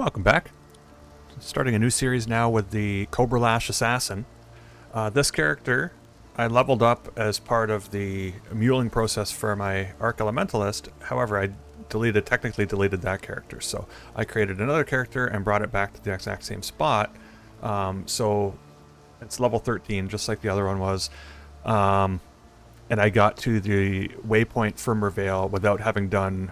Welcome back. Starting a new series now with the Cobra Lash Assassin. This character I leveled up as part of the muling process for my Arc Elementalist. However, I technically deleted that character. So I created another character and brought it back to the exact same spot. So it's level 13, just like the other one was. And I got to the waypoint for Mervale without having done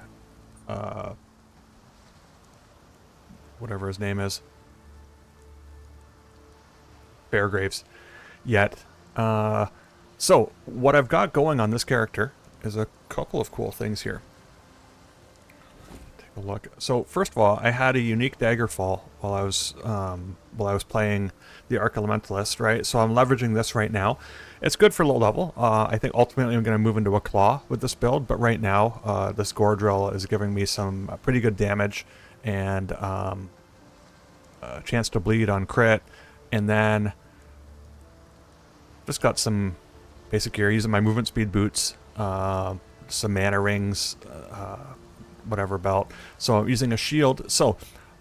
whatever his name is, Fairgraves, yet. So what I've got going on this character is a couple of cool things here. Take a look. So first of all, I had a unique dagger fall while I was playing the Arc Elementalist, right? So I'm leveraging this right now. It's good for low level. I think ultimately I'm going to move into a claw with this build, but right now this gore drill is giving me some pretty good damage and a chance to bleed on crit, and then just got some basic gear using my movement speed boots, some mana rings, whatever belt. So I'm using a shield. So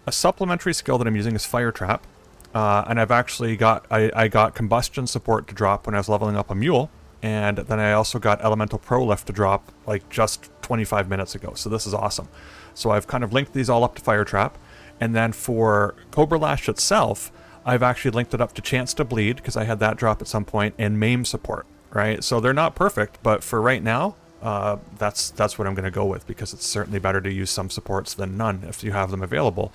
a supplementary skill that I'm using is Fire Trap, and I've actually got I got combustion support to drop when I was leveling up a mule, and then I also got elemental pro lift to drop like just 25 minutes ago. So this is awesome. So I've kind of linked these all up to Fire Trap, and then for Cobra Lash itself, I've actually linked it up to Chance to Bleed, because I had that drop at some point, and Maim support, right? So they're not perfect, but for right now, that's what I'm going to go with, because it's certainly better to use some supports than none if you have them available.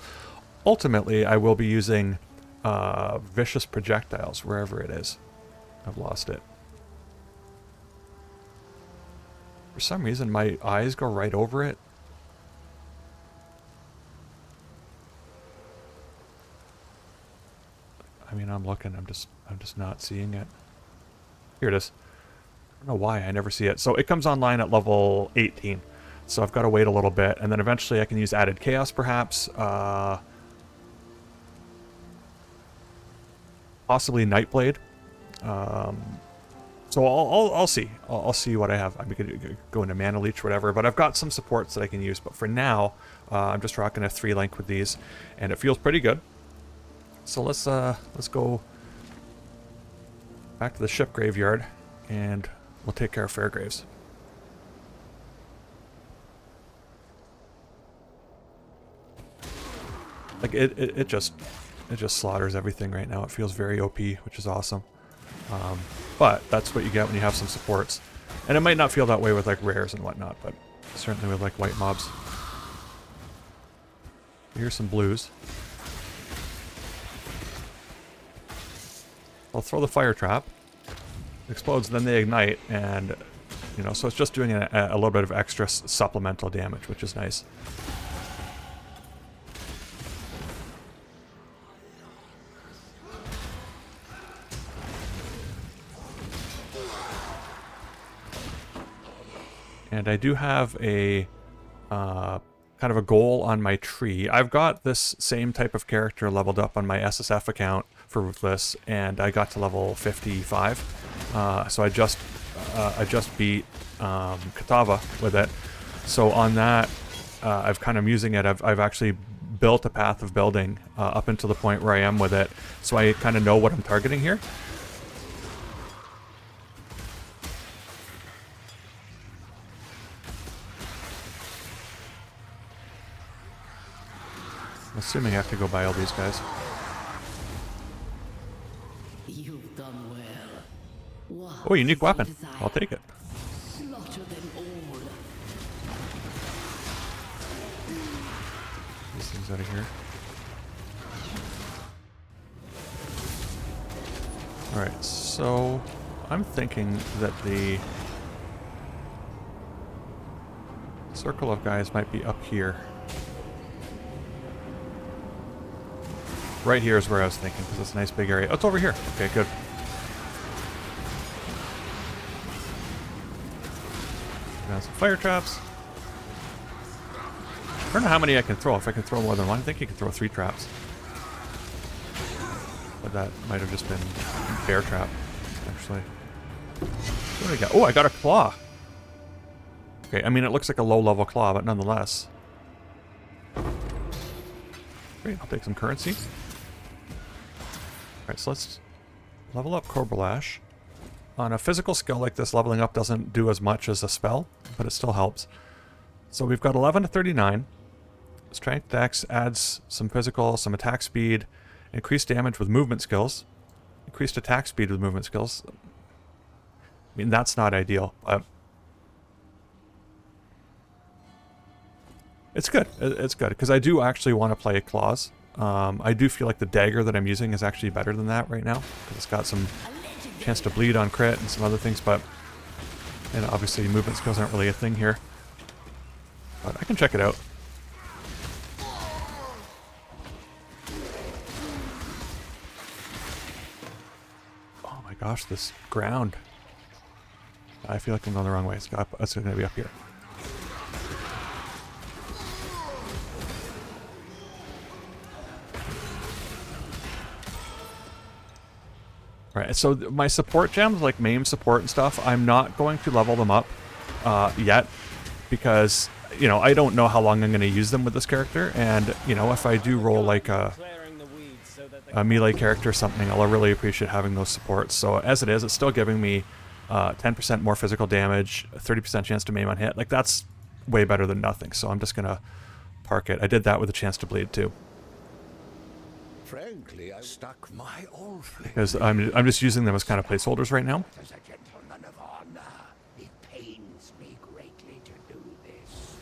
Ultimately, I will be using Vicious Projectiles, wherever it is. I've lost it. For some reason, my eyes go right over it. I mean, I'm looking, I'm just not seeing it. Here it is. I don't know why I never see it. So it comes online at level 18. So I've got to wait a little bit, and then eventually I can use Added Chaos, perhaps. Possibly Nightblade. So I'll see. I'll see what I have. I could go into Mana Leech, whatever. But I've got some supports that I can use. But for now, I'm just rocking a 3-link with these, and it feels pretty good. So let's go back to the ship graveyard, and we'll take care of Fairgraves. Like it just slaughters everything right now. It feels very OP, which is awesome. But that's what you get when you have some supports, and it might not feel that way with like rares and whatnot, but certainly with like white mobs. Here's some blues. I'll throw the Fire Trap. It explodes, then they ignite, and you know, so it's just doing a little bit of extra supplemental damage, which is nice. And I do have a kind of a goal on my tree. I've got this same type of character leveled up on my SSF account for Ruthless, and I got to level 55. So I just beat Katava with it. So on that, I've kind of using it. I've actually built a path of building up until the point where I am with it. So I kind of know what I'm targeting here. I'm assuming I have to go by all these guys. You've done well. Oh, unique weapon. I'll take it. Slaughter them all. These things out of here. Alright, so I'm thinking that the circle of guys might be up here. Right here is where I was thinking, because it's a nice big area. Oh, it's over here. Okay, good. Got some fire traps. I don't know how many I can throw. If I can throw more than one, I think you can throw 3 traps. But that might have just been bear trap, actually. What do I got? Oh, I got a claw. Okay, I mean, it looks like a low-level claw, but nonetheless. Great, I'll take some currency. Alright, so let's level up Cobra Lash. On a physical skill like this, leveling up doesn't do as much as a spell, but it still helps. So we've got 11 to 39. Strength Dex adds some physical, some attack speed, increased damage with movement skills, increased attack speed with movement skills. I mean, that's not ideal, but it's good. It's good, because I do actually want to play claws. I do feel like the dagger that I'm using is actually better than that right now, because it's got some chance to bleed on crit and some other things, but and obviously movement skills aren't really a thing here. But I can check it out. Oh my gosh, this ground. I feel like I'm going the wrong way. It's going to be up here. Right, so my support gems, like MAME support and stuff, I'm not going to level them up yet, because, you know, I don't know how long I'm going to use them with this character, and, you know, if I do roll like a melee character or something, I'll really appreciate having those supports. So as it is, it's still giving me 10% more physical damage, 30% chance to MAME on hit. Like, that's way better than nothing, so I'm just going to park it. I did that with a chance to bleed too. Frankly, I stuck my old friend. Because I'm just using them as kind of placeholders right now. As a gentleman of honor, it pains me greatly to do this.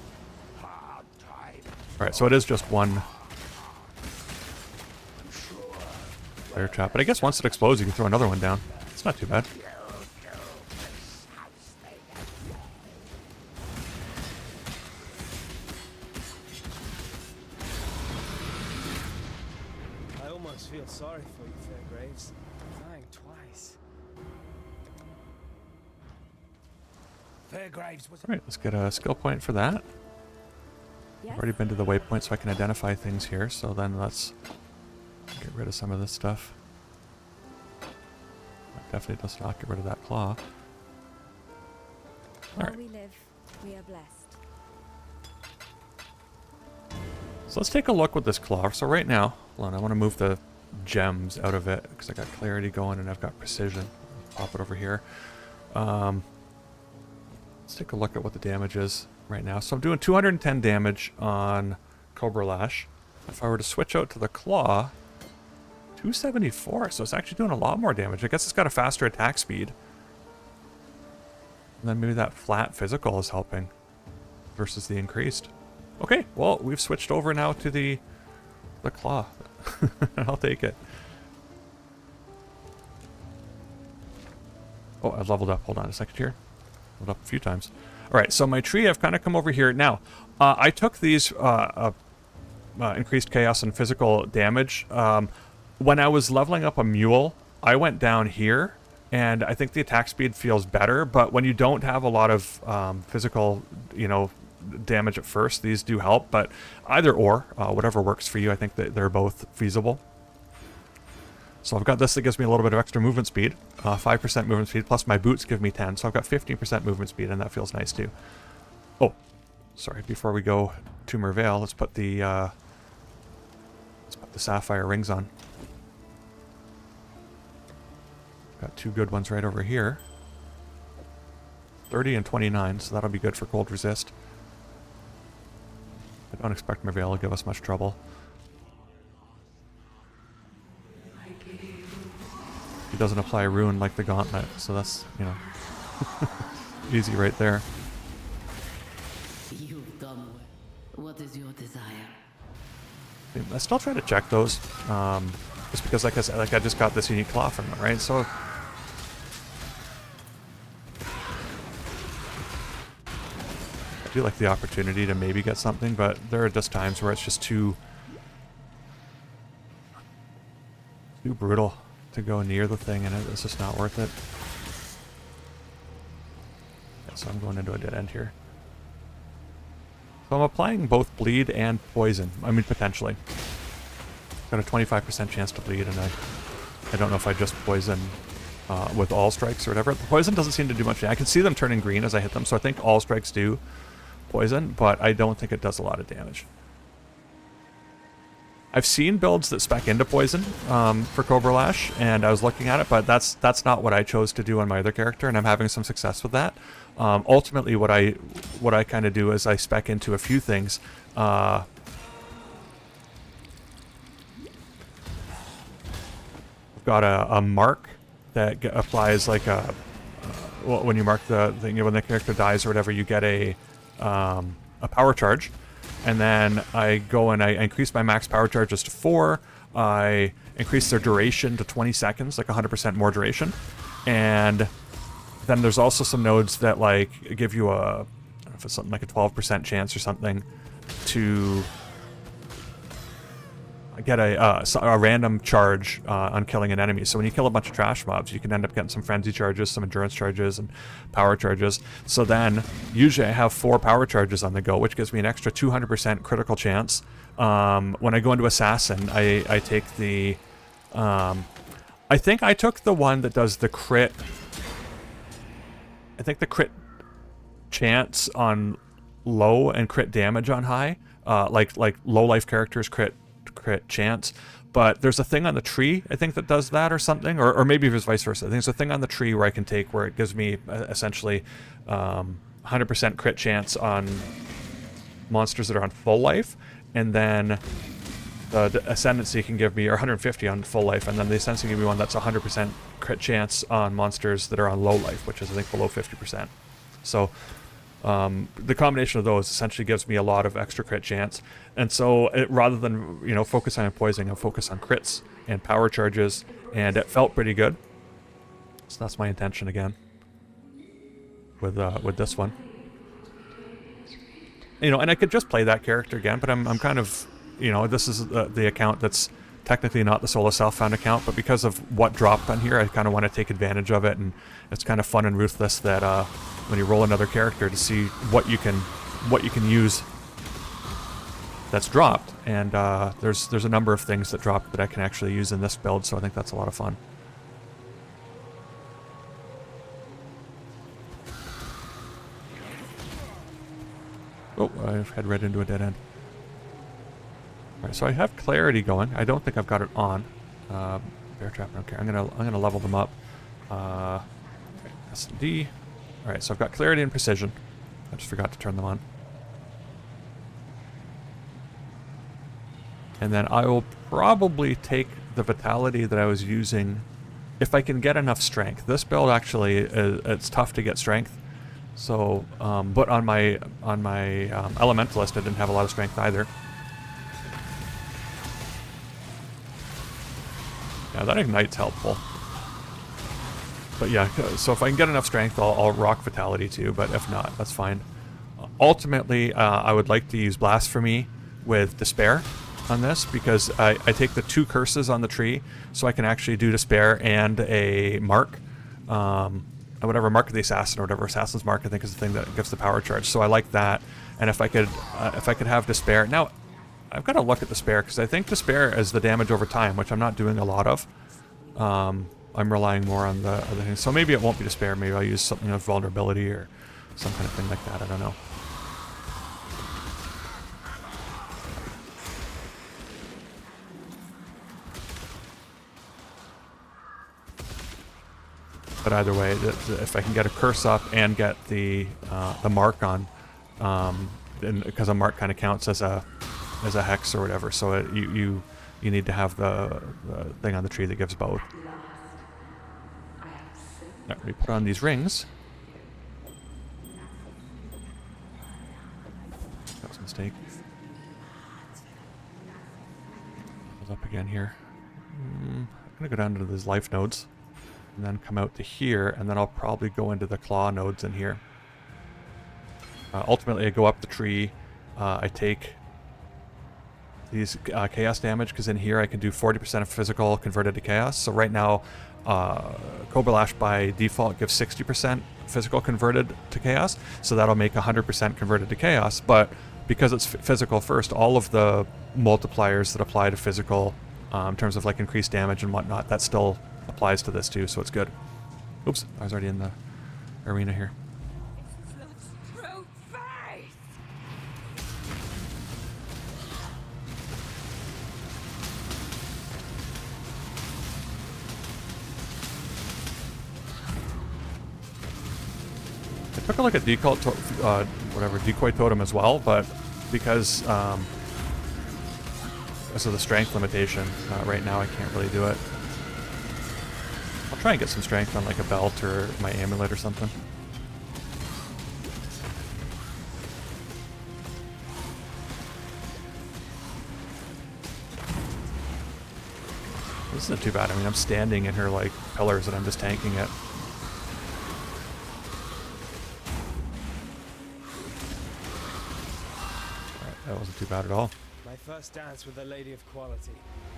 Hard time. Alright, so it is just one fire trap. But I guess once it explodes, you can throw another one down. It's not too bad. I feel sorry for you, Fairgraves. Dying twice. Fairgraves was Alright, let's get a skill point for that. I've already been to the waypoint, so I can identify things here. So then let's get rid of some of this stuff. That definitely does not get rid of that claw. Alright. While we live, we are blessed. So let's take a look with this claw. So right now, hold on, I want to move the gems out of it because I got clarity going and I've got precision. Pop it over here. Let's take a look at what the damage is right now. So I'm doing 210 damage on Cobra Lash. If I were to switch out to the claw, 274. So it's actually doing a lot more damage. I guess it's got a faster attack speed. And then maybe that flat physical is helping versus the increased. Okay, well, we've switched over now to the claw. I'll take it. Oh, I've leveled up. Hold on a second here. Leveled up a few times. All right, so my tree, I've kind of come over here. Now, I took these increased chaos and physical damage. When I was leveling up a mule, I went down here, and I think the attack speed feels better, but when you don't have a lot of physical, you know, damage at first, these do help, but either or, whatever works for you, I think that they're both feasible. So I've got this that gives me a little bit of extra movement speed, 5% movement speed, plus my boots give me 10, so I've got 15% movement speed, and that feels nice too. Oh, sorry, before we go to Merveil, let's put the sapphire rings on. Got two good ones right over here. 30 and 29, so that'll be good for cold resist. I don't expect Merveil to give us much trouble. He doesn't apply ruin like the gauntlet, so that's, you know, easy right there. You've done well. What is your desire? I still try to check those, just because, like I said, I just got this unique claw from it, right? So I do like the opportunity to maybe get something, but there are just times where it's just too brutal to go near the thing, and it's just not worth it. Yeah, so I'm going into a dead end here. So I'm applying both bleed and poison. I mean, potentially. Got a 25% chance to bleed, and I don't know if I just poison with all strikes or whatever. The poison doesn't seem to do much. I can see them turning green as I hit them, so I think all strikes do poison, but I don't think it does a lot of damage. I've seen builds that spec into poison for Cobra Lash, and I was looking at it, but that's not what I chose to do on my other character, and I'm having some success with that. Ultimately, what I kind of do is I spec into a few things. We've got a mark that applies like a well, when you mark the thing, when the character dies or whatever, you get a power charge. And then I go and I increase my max power charges to 4. I increase their duration to 20 seconds, like 100% more duration. And then there's also some nodes that like give you a, I don't know if it's something like a 12% chance or something to get a random charge on killing an enemy. So when you kill a bunch of trash mobs, you can end up getting some frenzy charges, some endurance charges, and power charges. So then, usually I have 4 power charges on the go, which gives me an extra 200% critical chance. When I go into Assassin, I take the... I think I took the one that does the crit... I think the crit chance on low and crit damage on high. Like low life characters crit chance, but there's a thing on the tree I think that does that or something, or maybe if it's vice versa. I think there's a thing on the tree where I can take where it gives me essentially 100% crit chance on monsters that are on full life, and then the ascendancy can give me, or 150 on full life, and then the ascendancy can give me one that's 100% crit chance on monsters that are on low life, which is I think below 50%. So the combination of those essentially gives me a lot of extra crit chance, and so rather than focus on poisoning, I focus on crits and power charges, and it felt pretty good. So that's my intention again with this one. And I could just play that character again, but I'm kind of this is the account that's technically not the solo self-found account, but because of what dropped on here, I kind of want to take advantage of it, and it's kind of fun and ruthless that when you roll another character to see what you can use that's dropped, and there's a number of things that dropped that I can actually use in this build, so I think that's a lot of fun. Oh, I've head right into a dead end. Alright, so I have clarity going. I don't think I've got it on. Bear trap, I don't care. I'm gonna level them up. Okay, S and D. Alright, so I've got clarity and precision. I just forgot to turn them on. And then I will probably take the vitality that I was using if I can get enough strength. This build actually it's tough to get strength. So, but on my elementalist, I didn't have a lot of strength either. Yeah, that ignite's helpful. But yeah, so if I can get enough strength, I'll rock vitality too, but if not, that's fine. Ultimately, I would like to use Blasphemy with Despair on this, because I take the 2 curses on the tree, so I can actually do Despair and a Mark. Whatever, Mark of the Assassin, or whatever, Assassin's Mark, I think, is the thing that gives the power charge. So I like that, and if I could have Despair. Now, I've got to look at Despair, because I think Despair is the damage over time, which I'm not doing a lot of. I'm relying more on the other things. So maybe it won't be Despair. Maybe I'll use something like Vulnerability or some kind of thing like that. I don't know. But either way, if I can get a curse up and get the mark on, because a mark kind of counts as a hex or whatever, so you need to have the thing on the tree that gives both. Alright, we put on these rings. That was a mistake. Goes up again here. I'm gonna go down to these life nodes, and then come out to here, and then I'll probably go into the claw nodes in here. Ultimately, I go up the tree. I take these chaos damage, because in here I can do 40% of physical converted to chaos. So right now, Cobra Lash by default gives 60% physical converted to chaos, so that'll make 100% converted to chaos. But because it's physical first, all of the multipliers that apply to physical, in terms of like increased damage and whatnot, that still applies to this too, so it's good. Oops, I was already in the arena here. Took a look at decoy totem as well, but because of the strength limitation, right now I can't really do it. I'll try and get some strength on like a belt or my amulet or something. This isn't too bad. I mean, I'm standing in her like pillars and I'm just tanking it. Alright, that wasn't too bad at all. My first dance with a lady of quality.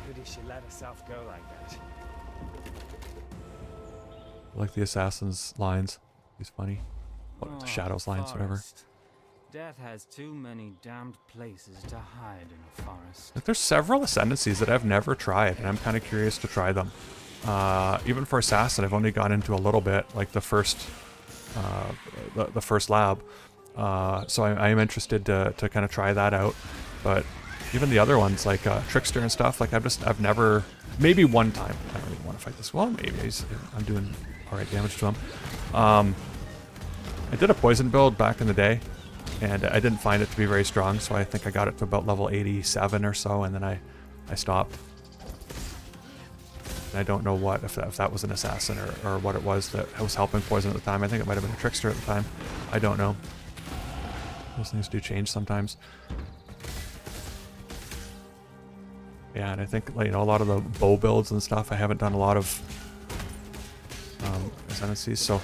Pity she let herself go like that. I like the assassin's lines. He's funny. What, the shadows lines, whatever. Death has too many damned places to hide in a forest. Like, there's several ascendancies that I've never tried, and I'm kind of curious to try them. Even for assassin, I've only gone into a little bit, like the first lab. So I am interested to kind of try that out. But even the other ones, like trickster and stuff, like I've never, maybe one time. I don't even want to fight this. Well, maybe I'm doing all right damage to him. I did a poison build back in the day, and I didn't find it to be very strong, so I think I got it to about level 87 or so, and then I stopped. And I don't know what, if that was an assassin or what it was that was helping poison at the time. I think it might have been a trickster at the time. I don't know. Those things do change sometimes. Yeah, and I think, like, you know, a lot of the bow builds and stuff, I haven't done a lot of ascendancies, so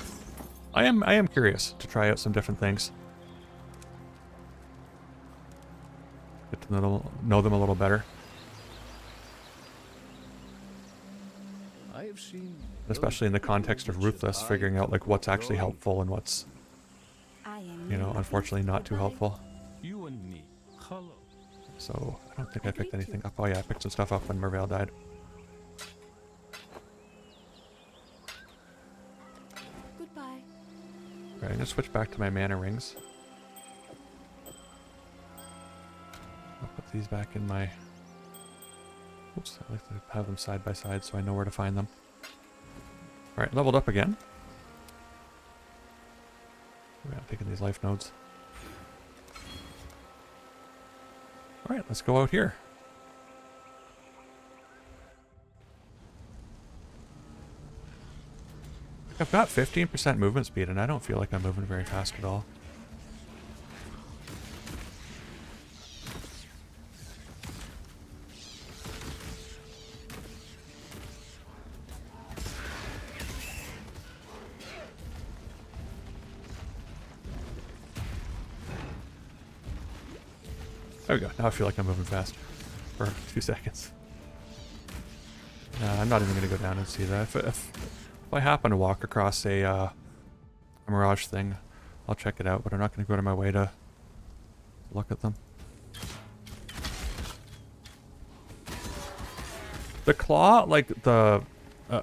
I am curious to try out some different things. Get to know them a little better. I have seen, Especially in the context of Ruthless, figuring out like what's actually helpful and what's, I am you know, unfortunately not too helpful. you and me. Hello. So I don't think I picked anything up. Oh yeah, I picked some stuff up when Merveil died. Goodbye. Alright, I'm gonna switch back to my mana rings. I'll put these back in my... Oops, I like to have them side by side so I know where to find them. Alright, leveled up again. I'm taking these life nodes. Alright, let's go out here. I've got 15% movement speed and I don't feel like I'm moving very fast at all. There we go. Now I feel like I'm moving fast for a few seconds. I'm not even going to go down and see that. If I happen to walk across a Mirage thing, I'll check it out, but I'm not going to go to my way to look at them. The claw, like the...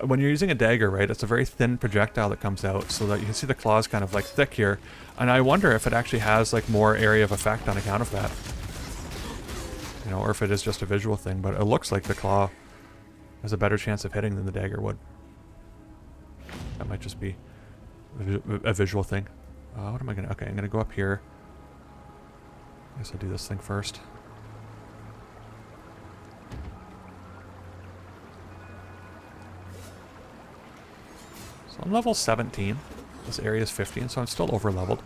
when you're using a dagger, right, it's a very thin projectile that comes out, so that you can see the claws kind of like thick here. And I wonder if it actually has like more area of effect on account of that. You know, or if it is just a visual thing, but it looks like the claw has a better chance of hitting than the dagger would. That might just be a visual thing. What am I gonna... Okay, I'm gonna go up here. I guess I'll do this thing first. So I'm level 17. This area is 15, so I'm still over leveled.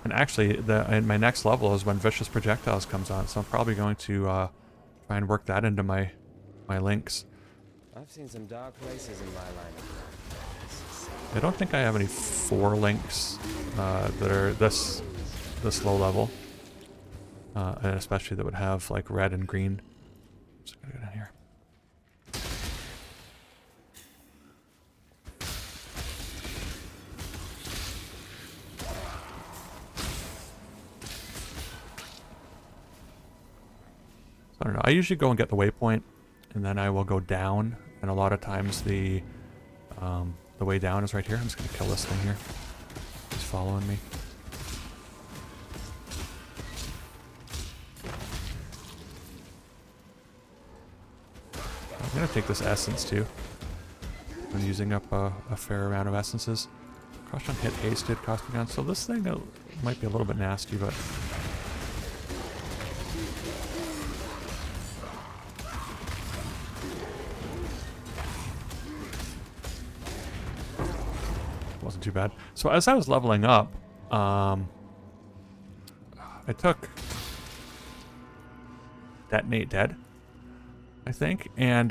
And actually, my next level is when Vicious Projectiles comes on, so I'm probably going to try and work that into my links. I've seen some dark places in my lineup. I don't think I have any 4 links that are this low level, and especially that would have like red and green. Just gonna go down here. I don't know. I usually go and get the waypoint, and then I will go down. And a lot of times the way down is right here. I'm just gonna kill this thing here. He's following me. gonna take this essence too. I'm using up a fair amount of essences. Crush on hit hasted, costing on. So this thing might be a little bit nasty, but wasn't too bad. So as I was leveling up, I took Detonate Dead, I think, and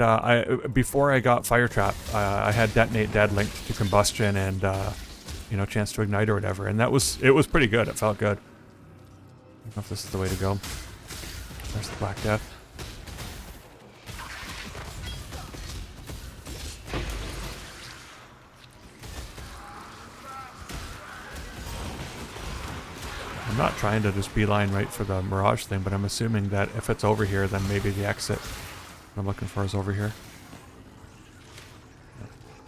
before I got Fire Trap, I had Detonate Dead linked to Combustion and you know, chance to ignite or whatever, and it was pretty good. It felt good. I don't know if this is the way to go. There's the Black Death. I'm not trying to just beeline right for the Mirage thing, but I'm assuming that if it's over here, then maybe the exit I'm looking for is over here.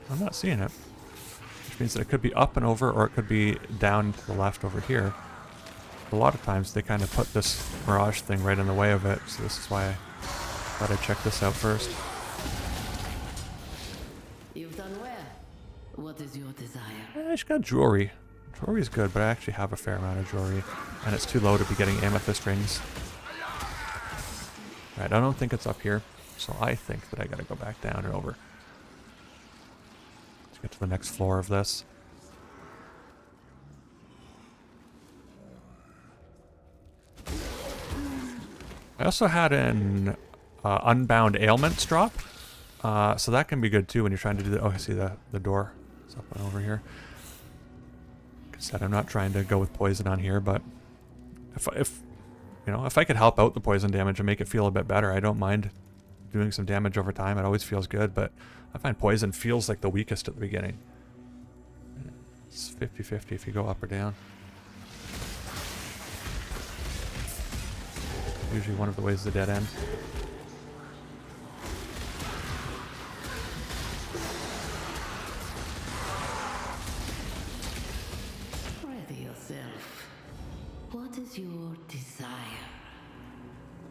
I'm not seeing it. Which means that it could be up and over, or it could be down to the left over here. A lot of times they kind of put this Mirage thing right in the way of it, so this is why I thought I'd check this out first. You've done well. What is your desire? I just got jewelry. Jewelry is good, but I actually have a fair amount of jewelry, and it's too low to be getting amethyst rings. Right, I don't think it's up here, so I think that I gotta go back down and over. Let's get to the next floor of this. I also had an Unbound Ailments drop, so that can be good too when you're trying to do the... Oh, I see the door. It's up and over here. Like I said, I'm not trying to go with poison on here, but if you know, if I could help out the poison damage and make it feel a bit better, I don't mind doing some damage over time. It always feels good, but I find poison feels like the weakest at the beginning. It's 50-50 if you go up or down. Usually one of the ways is a dead end. Ready yourself. What is your desire?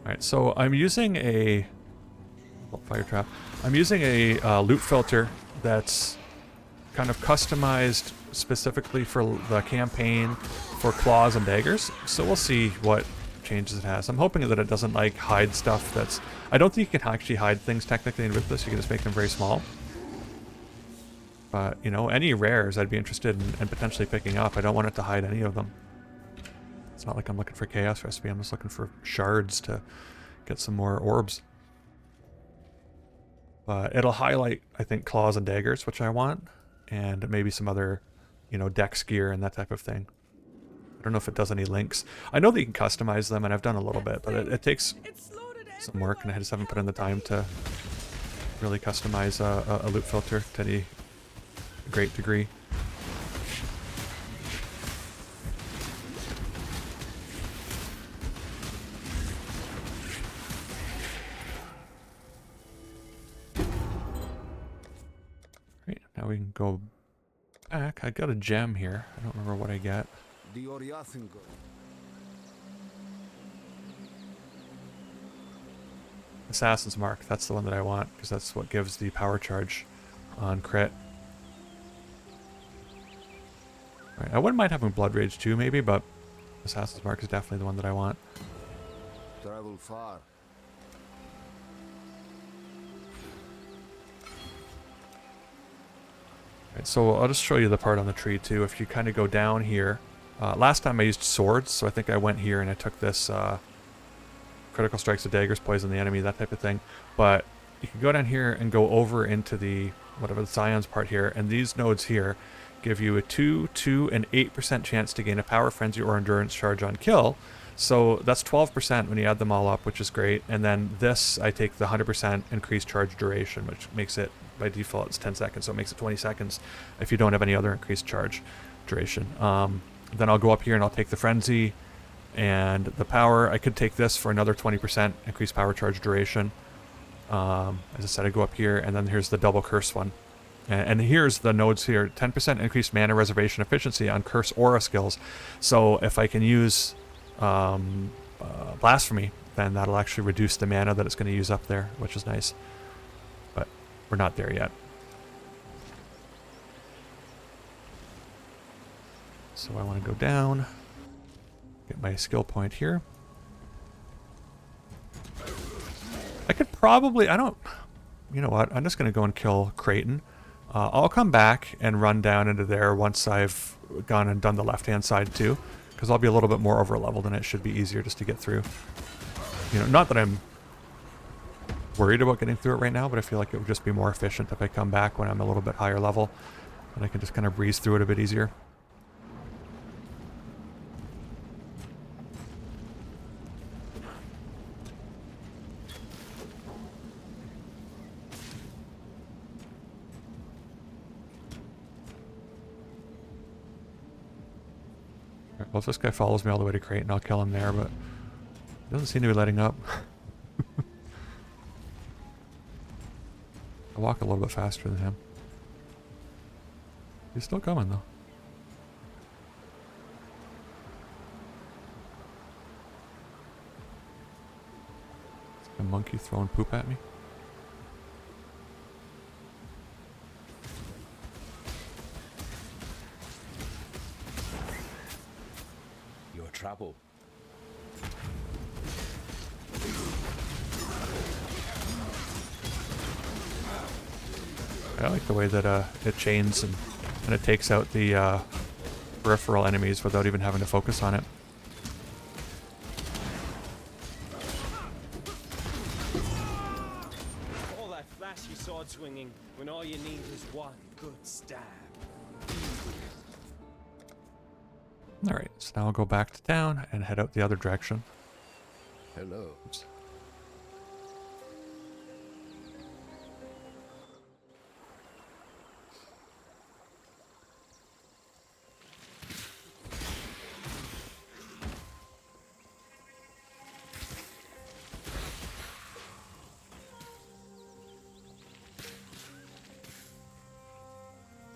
Alright, so I'm using a... Fire trap. I'm using a loot filter that's kind of customized specifically for the campaign for claws and daggers. So we'll see what changes it has. I'm hoping that it doesn't like hide stuff that's... I don't think you can actually hide things technically in Ruthless. You can just make them very small. But, you know, any rares I'd be interested in potentially picking up. I don't want it to hide any of them. It's not like I'm looking for Chaos Recipe. I'm just looking for shards to get some more orbs. But it'll highlight, I think, claws and daggers, which I want. And maybe some other, you know, dex gear and that type of thing. I don't know if it does any links. I know that you can customize them, and I've done a little bit, but it takes some work, and I just haven't put in the time to really customize a loot filter to any great degree. Great, now we can go back. I got a gem here. I don't remember what I get. Assassin's Mark, that's the one that I want, because that's what gives the power charge on crit. Right, I wouldn't mind having Blood Rage too, maybe, but Assassin's Mark is definitely the one that I want. Travel far. Right, so I'll just show you the part on the tree too. If you kind of go down here, last time I used swords, so I think I went here and I took this critical strikes of daggers, poison the enemy, that type of thing. But you can go down here and go over into the whatever the scions part here, and these nodes here give you a 2, 2, and 8% chance to gain a power frenzy or endurance charge on kill. So that's 12% when you add them all up, which is great. And then this, I take the 100% increased charge duration, which makes it, by default, it's 10 seconds, so it makes it 20 seconds if you don't have any other increased charge duration. Then I'll go up here and I'll take the frenzy and the power. I could take this for another 20% increased power charge duration. As I said, I go up here, and then here's the double curse one. And here's the nodes here. 10% increased mana reservation efficiency on curse aura skills. So if I can use Blasphemy, then that'll actually reduce the mana that it's going to use up there, which is nice. But we're not there yet. So I want to go down, get my skill point here. I could probably, you know what, I'm just going to go and kill Creighton. I'll come back and run down into there once I've gone and done the left-hand side too, because I'll be a little bit more over-leveled and it should be easier just to get through. You know, not that I'm worried about getting through it right now, but I feel like it would just be more efficient if I come back when I'm a little bit higher level, and I can just kind of breeze through it a bit easier. Well, if this guy follows me all the way to Creighton, I'll kill him there, but he doesn't seem to be letting up. I walk a little bit faster than him. He's still coming, though. It's like a monkey throwing poop at me. Trouble. I like the way that it chains and it takes out the peripheral enemies without even having to focus on it. All that flashy sword swinging when all you need is one good stab. Alright, so now I'll go back to town and head out the other direction. Hello. Oops.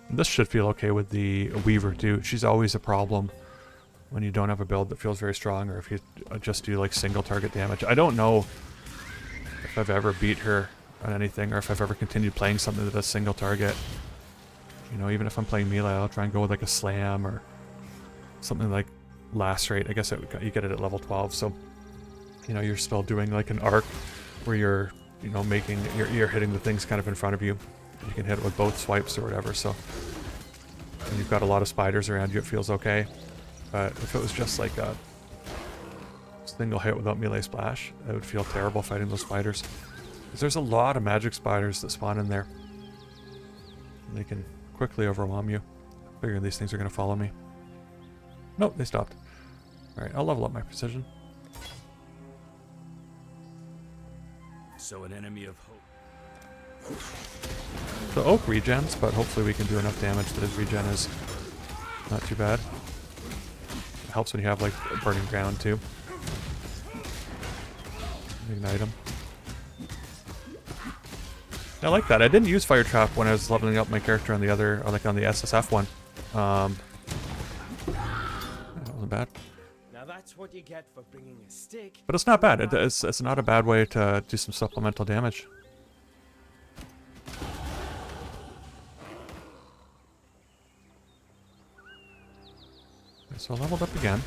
This should feel okay with the Weaver too. She's always a problem when you don't have a build that feels very strong, or if you just do like single target damage. I don't know if I've ever beat her on anything, or if I've ever continued playing something that does single target. You know, even if I'm playing melee, I'll try and go with like a slam or something like lacerate. I guess you get it at level 12, so you know you're still doing like an arc where you're, you know, making you're hitting the things kind of in front of you. You can hit it with both swipes or whatever. So when you've got a lot of spiders around you, it feels okay. But if it was just like a single hit without melee splash, it would feel terrible fighting those spiders. Because there's a lot of magic spiders that spawn in there. And they can quickly overwhelm you. I figure these things are going to follow me. Nope, they stopped. Alright, I'll level up my precision. So an enemy of hope. The oak regens, but hopefully we can do enough damage that his regen is not too bad. It helps when you have like burning ground too. Ignite him. I like that. I didn't use fire trap when I was leveling up my character on the other, or like on the SSF one. That wasn't bad. Now that's what you get for bringing a stick. But it's not bad. It's not a bad way to do some supplemental damage. Okay, so I leveled up again.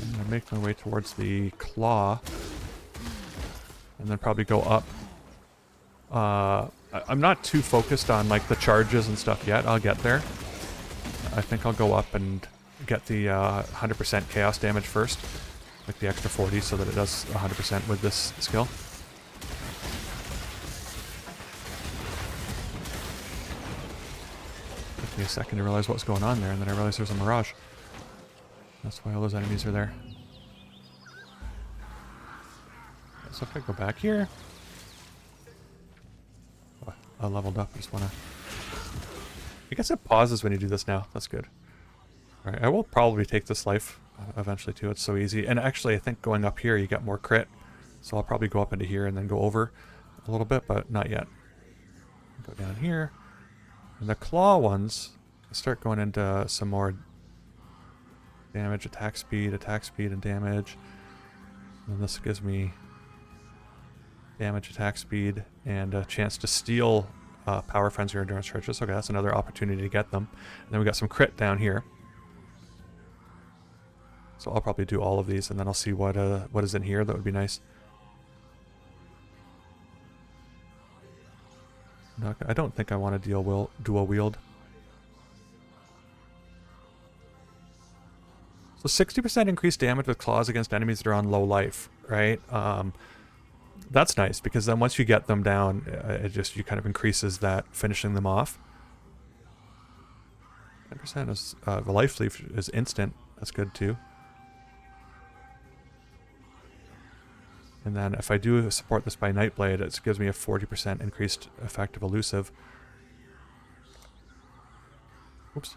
I'm gonna make my way towards the claw, and then probably go up. I'm not too focused on like the charges and stuff yet. I'll get there. I think I'll go up and get the 100% chaos damage first, like the extra 40, so that it does 100% with this skill. Took me a second to realize what was going on there, and then I realized there's a mirage. That's why all those enemies are there. So if I go back here, oh, I leveled up. I just want to. I guess it pauses when you do this now. That's good. All right, I will probably take this life eventually too. It's so easy. And actually, I think going up here, you get more crit. So I'll probably go up into here and then go over a little bit, but not yet. Go down here. And the claw ones, I start going into some more damage, attack speed, and damage. And this gives me damage, attack speed, and a chance to steal power, frenzy, or endurance charges. Okay, that's another opportunity to get them. And then we got some crit down here. So I'll probably do all of these, and then I'll see what is in here. That would be nice. I don't think I want to dual wield. So 60% increased damage with claws against enemies that are on low life, right? That's nice, because then once you get them down, you kind of increases that finishing them off. 10% is the life leaf is instant. That's good too. And then if I do support this by Nightblade, it gives me a 40% increased effective elusive. Oops.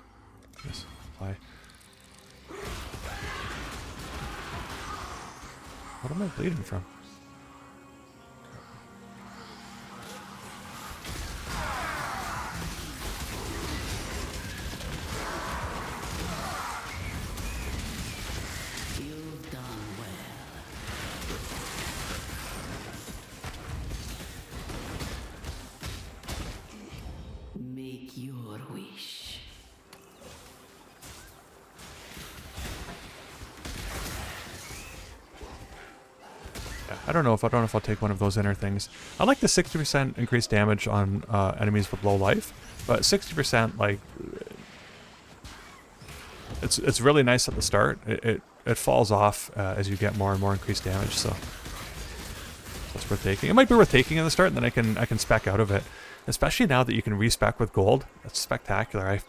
Yes. Apply. What am I bleeding from? You've done well. Make your wish. I don't know if I'll take one of those inner things. I like the 60% increased damage on enemies with low life, but 60%, like, it's really nice at the start. It falls off as you get more and more increased damage, so that's worth taking. It might be worth taking in the start, and then I can spec out of it. Especially now that you can respec with gold. That's spectacular.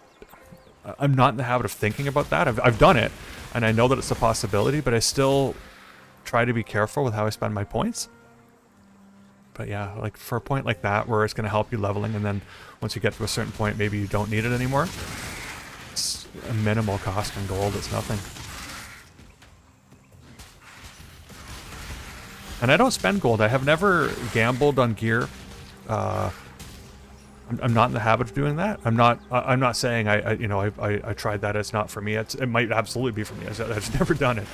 I'm not in the habit of thinking about that. I've done it, and I know that it's a possibility, but I still try to be careful with how I spend my points. But yeah, like for a point like that where it's going to help you leveling, and then once you get to a certain point, maybe you don't need it anymore. It's a minimal cost in gold. It's nothing. And I don't spend gold. I have never gambled on gear. I'm not in the habit of doing that. I'm not saying I tried that. It's not for me. It might absolutely be for me. I've just never done it.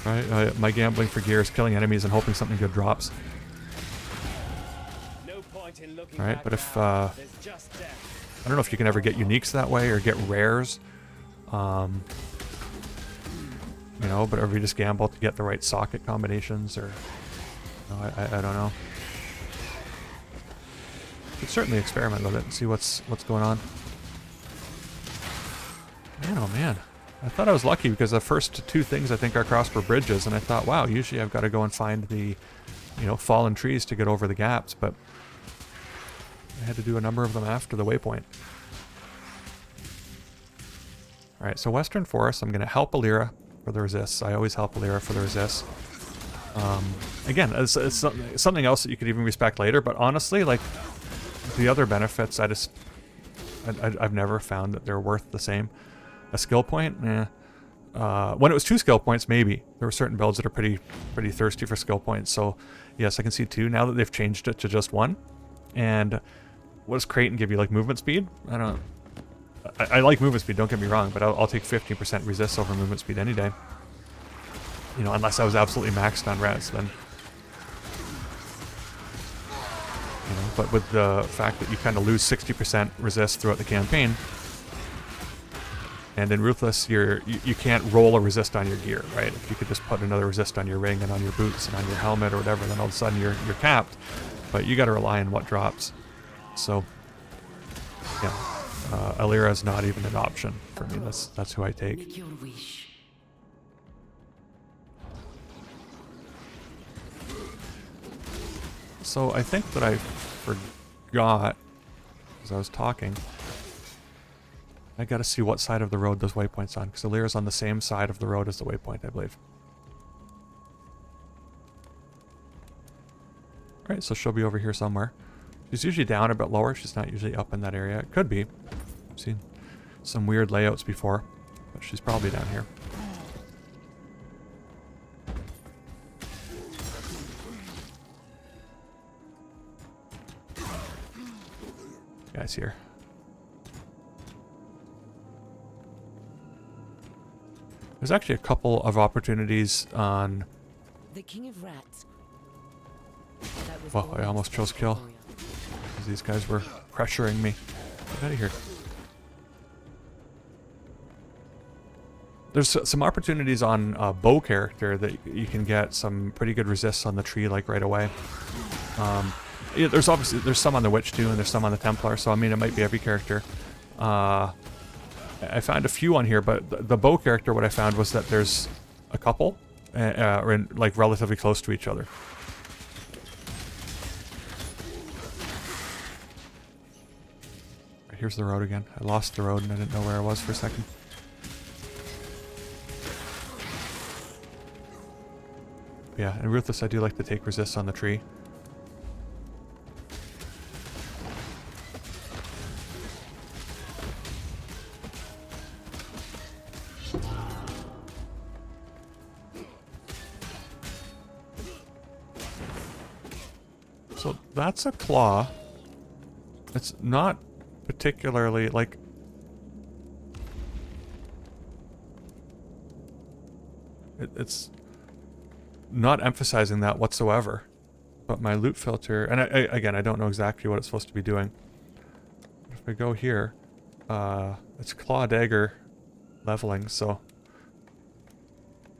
Right? My gambling for gear is killing enemies and hoping something good drops. No point in looking Right? back But if now. There's just death. I don't know if you can ever get uniques that way or get rares. But if you just gamble to get the right socket combinations, or I don't know. Could certainly experiment with it and see what's going on. Man, oh man. I thought I was lucky because the first two things I think are crossbar bridges, and I thought, wow, usually I've got to go and find the, fallen trees to get over the gaps, but I had to do a number of them after the waypoint. Alright, so Western Forest, I'm going to help Alira for the resists. I always help Alira for the resists. Again, it's something else that you could even respec later, but honestly, like, the other benefits, I've never found that they're worth the same. A skill point? When it was 2 skill points, maybe. There were certain builds that are pretty thirsty for skill points, so yes, I can see 2. Now that they've changed it to just 1. And what does Kraton give you, like movement speed? I like movement speed, don't get me wrong, but I'll take 15% resist over movement speed any day. Unless I was absolutely maxed on res, then... but with the fact that you kind of lose 60% resist throughout the campaign, and in Ruthless, you can't roll a resist on your gear, right? If you could just put another resist on your ring and on your boots and on your helmet or whatever, then all of a sudden you're capped. But you got to rely on what drops. So, yeah, Alira is not even an option for me. That's who I take. Make your wish. So I think that I forgot, as I was talking, I gotta see what side of the road those waypoints on, because Alira's on the same side of the road as the waypoint, I believe. Alright, so she'll be over here somewhere. She's usually down a bit lower, she's not usually up in that area. It could be. I've seen some weird layouts before, but she's probably down here. Guys here. There's actually a couple of opportunities on The King of Rats. Well, I almost chose kill. Because these guys were pressuring me. Get out of here. There's some opportunities on bow character that you can get some pretty good resists on the tree like right away. Yeah, there's some on the witch too, and there's some on the Templar. So I mean, it might be every character. I found a few on here, but the bow character, what I found was that there's a couple, or like relatively close to each other. Right, here's the road again. I lost the road and I didn't know where I was for a second. Yeah, and Ruthless, I do like to take resists on the tree. So that's a claw. It's not particularly like... It's not emphasizing that whatsoever. But my loot filter... And again, I don't know exactly what it's supposed to be doing. If I go here, it's claw dagger leveling, so...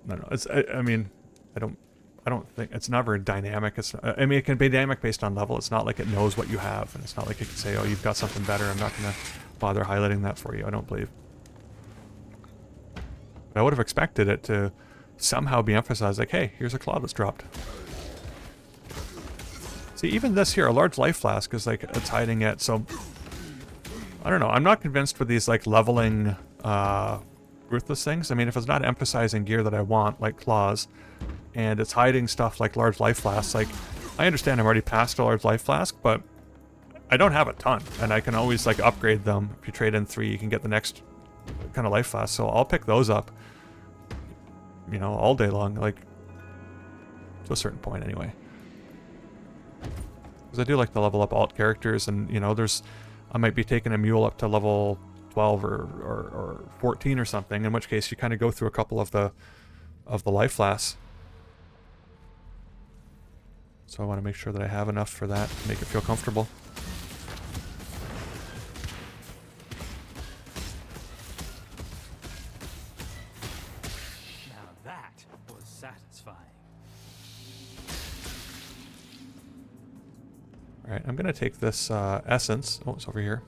No, it's... I mean, I don't think it's not very dynamic. I mean, it can be dynamic based on level. It's not like it knows what you have, and it's not like it can say, "Oh, you've got something better." I'm not gonna bother highlighting that for you. I don't believe. But I would have expected it to somehow be emphasized, like, "Hey, here's a claw that's dropped." See, even this here, a large life flask is like it's hiding it. So I don't know. I'm not convinced with these like leveling Ruthless things. I mean, if it's not emphasizing gear that I want, like claws, and it's hiding stuff like large life flasks, like, I understand I'm already past a large life flask, but I don't have a ton, and I can always like upgrade them. If you trade in 3, you can get the next kind of life flask, so I'll pick those up, you know, all day long, like, to a certain point anyway. Because I do like to level up alt characters, and, you know, I might be taking a mule up to level 12 or 14 or something, in which case you kind of go through a couple of the life flasks. So I want to make sure that I have enough for that to make it feel comfortable. Now that was satisfying. Alright, I'm going to take this essence. Oh, it's over here.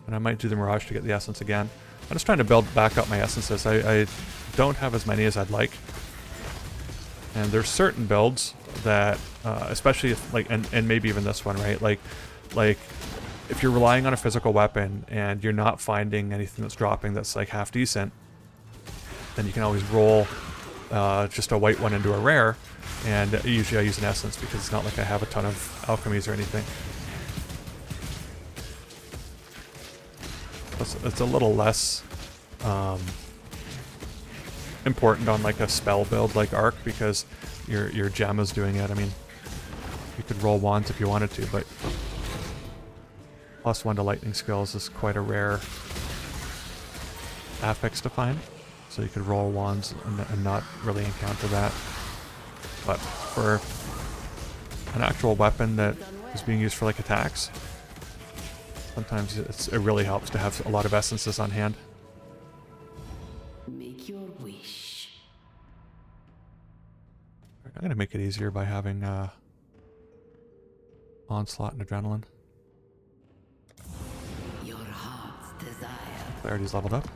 And I might do the Mirage to get the essence again. I'm just trying to build back up my essences. I don't have as many as I'd like. And there's certain builds that, especially if, like, and maybe even this one, right? Like if you're relying on a physical weapon and you're not finding anything that's dropping that's like half decent, then you can always roll just a white one into a rare. And usually I use an essence because it's not like I have a ton of alchemies or anything. It's a little less important on like a spell build like Arc, because your gem is doing it. I mean, you could roll wands if you wanted to, but +1 to lightning skills is quite a rare affix to find. So you could roll wands and not really encounter that. But for an actual weapon that is being used for like attacks, sometimes it really helps to have a lot of essences on hand. Make your wish. I'm going to make it easier by having Onslaught and Adrenaline. Your heart's desire. Clarity's leveled up.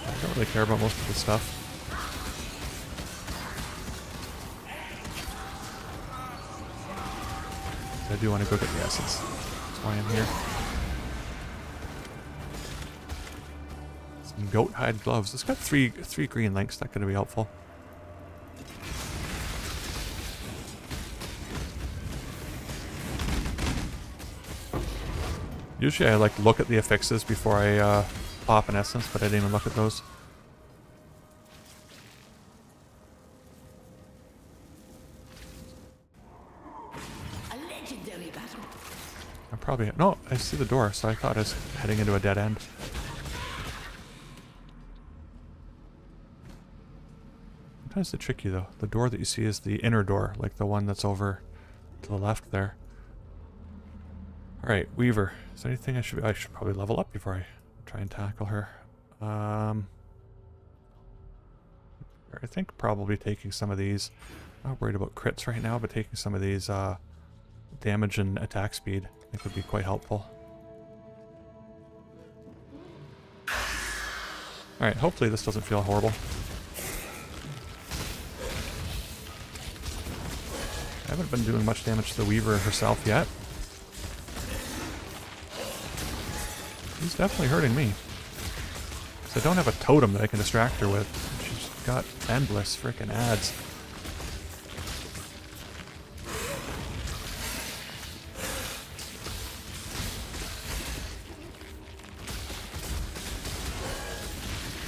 I don't really care about most of this stuff. I do want to go get the essence. That's why I'm here. Some goat hide gloves. It's got three green links. That's going to be helpful. Usually I like look at the affixes before I pop an essence, but I didn't even look at those. I'm probably... No, I see the door, so I thought I was heading into a dead end. Sometimes they trick you though. The door that you see is the inner door, like the one that's over to the left there. Alright, Weaver. Is there anything I should probably level up before I try and tackle her. I think probably taking some of these. I'm not worried about crits right now, but taking some of these damage and attack speed I think would be quite helpful. Alright, hopefully this doesn't feel horrible. I haven't been doing much damage to the Weaver herself yet. She's definitely hurting me. Because I don't have a totem that I can distract her with. She's got endless freaking ads.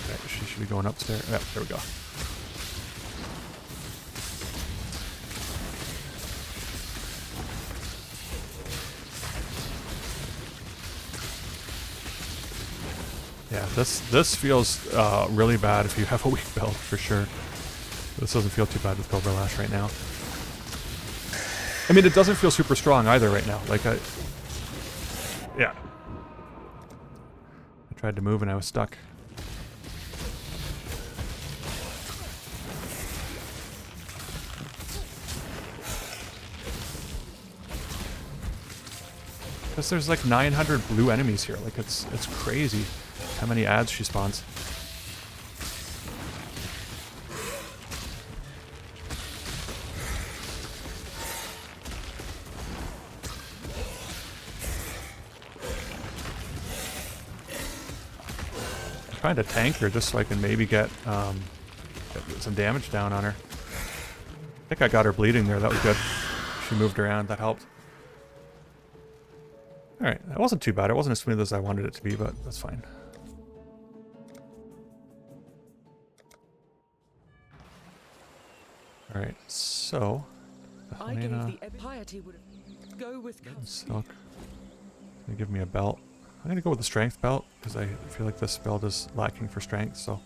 Okay, she should be going upstairs. Yeah, there we go. Yeah, this feels really bad if you have a weak build, for sure. This doesn't feel too bad with Cobra Lash right now. I mean, it doesn't feel super strong either right now. Like, yeah. I tried to move and I was stuck. Because there's like 900 blue enemies here. Like, it's crazy how many ads she spawns. I'm trying to tank her just so I can maybe get some damage down on her. I think I got her bleeding there. That was good. She moved around. That helped. Alright, that wasn't too bad. It wasn't as smooth as I wanted it to be, but that's fine. Alright, so... I gave the piety would go with Silk. Gonna give me a belt. I'm gonna go with the strength belt, because I feel like this build is lacking for strength, so...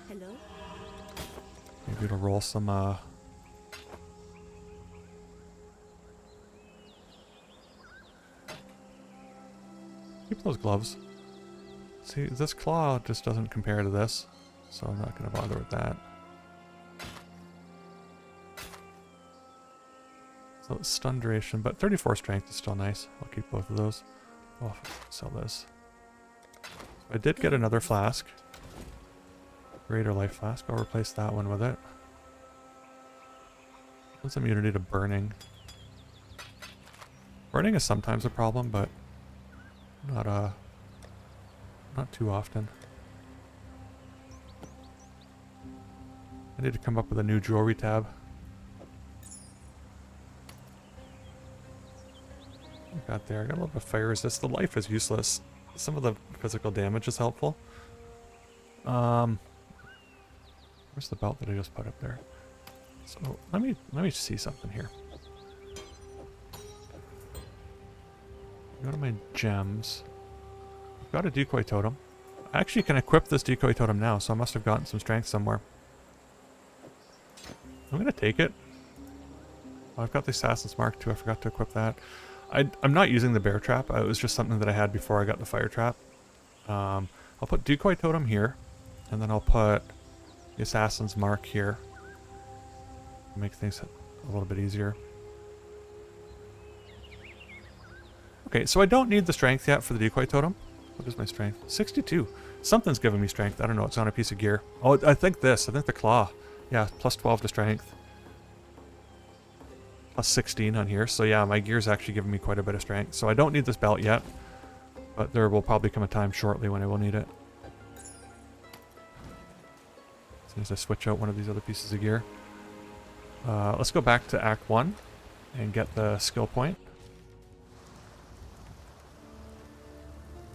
Hello? Maybe it'll roll some, Keep those gloves. See, this claw just doesn't compare to this, so I'm not gonna bother with that. So stun duration, but 34 strength is still nice. I'll keep both of those. I'll sell this. So I did get another flask. Greater life flask. I'll replace that one with it. What's immunity to burning? Burning is sometimes a problem, but not too often. I need to come up with a new jewelry tab. Got there. I got a little bit of fire resist. The life is useless. Some of the physical damage is helpful. Where's the belt that I just put up there? So let me see something here. Go to my gems. I've got a decoy totem. I actually can equip this decoy totem now, so I must have gotten some strength somewhere. I'm gonna take it. Oh, I've got the Assassin's Mark too. I forgot to equip that. I'm not using the bear trap. It was just something that I had before I got the fire trap. I'll put decoy totem here, and then I'll put the Assassin's Mark here. Make things a little bit easier. Okay, so I don't need the strength yet for the decoy totem. What is my strength? 62. Something's giving me strength. I don't know. It's on a piece of gear. Oh, I think this. I think the claw. Yeah, plus 12 to strength. Plus 16 on here. So yeah, my gear's actually giving me quite a bit of strength. So I don't need this belt yet. But there will probably come a time shortly when I will need it. As soon as I switch out one of these other pieces of gear. Let's go back to Act 1 and get the skill point.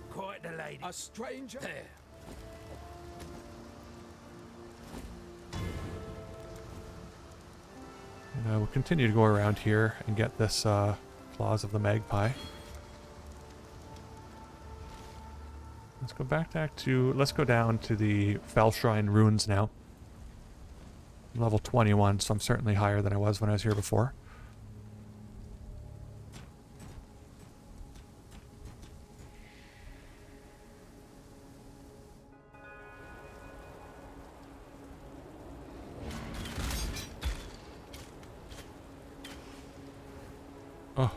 Quite the lady. A stranger? There. And we'll continue to go around here and get this Claws of the Magpie. Let's go back to Act 2. Let's go down to the Fell Shrine ruins now. level 21, so I'm certainly higher than I was when I was here before. Oh.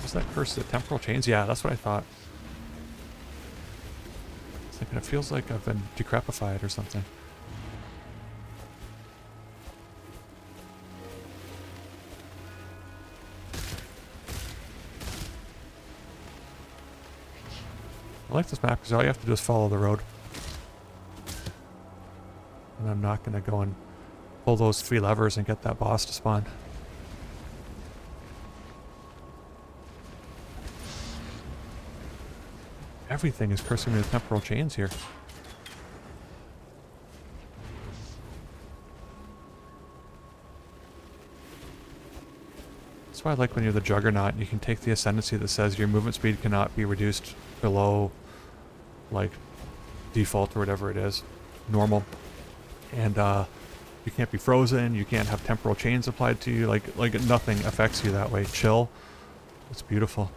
Is that curse the temporal chains? Yeah, that's what I thought. I was thinking it feels like I've been decrepified or something. I like this map because all you have to do is follow the road. And I'm not going to go and pull those 3 levers and get that boss to spawn. Everything is cursing me with temporal chains here. That's why I like when you're the Juggernaut, you can take the ascendancy that says your movement speed cannot be reduced below, like, default or whatever it is, normal. And you can't be frozen, you can't have temporal chains applied to you, like nothing affects you that way. Chill. It's beautiful.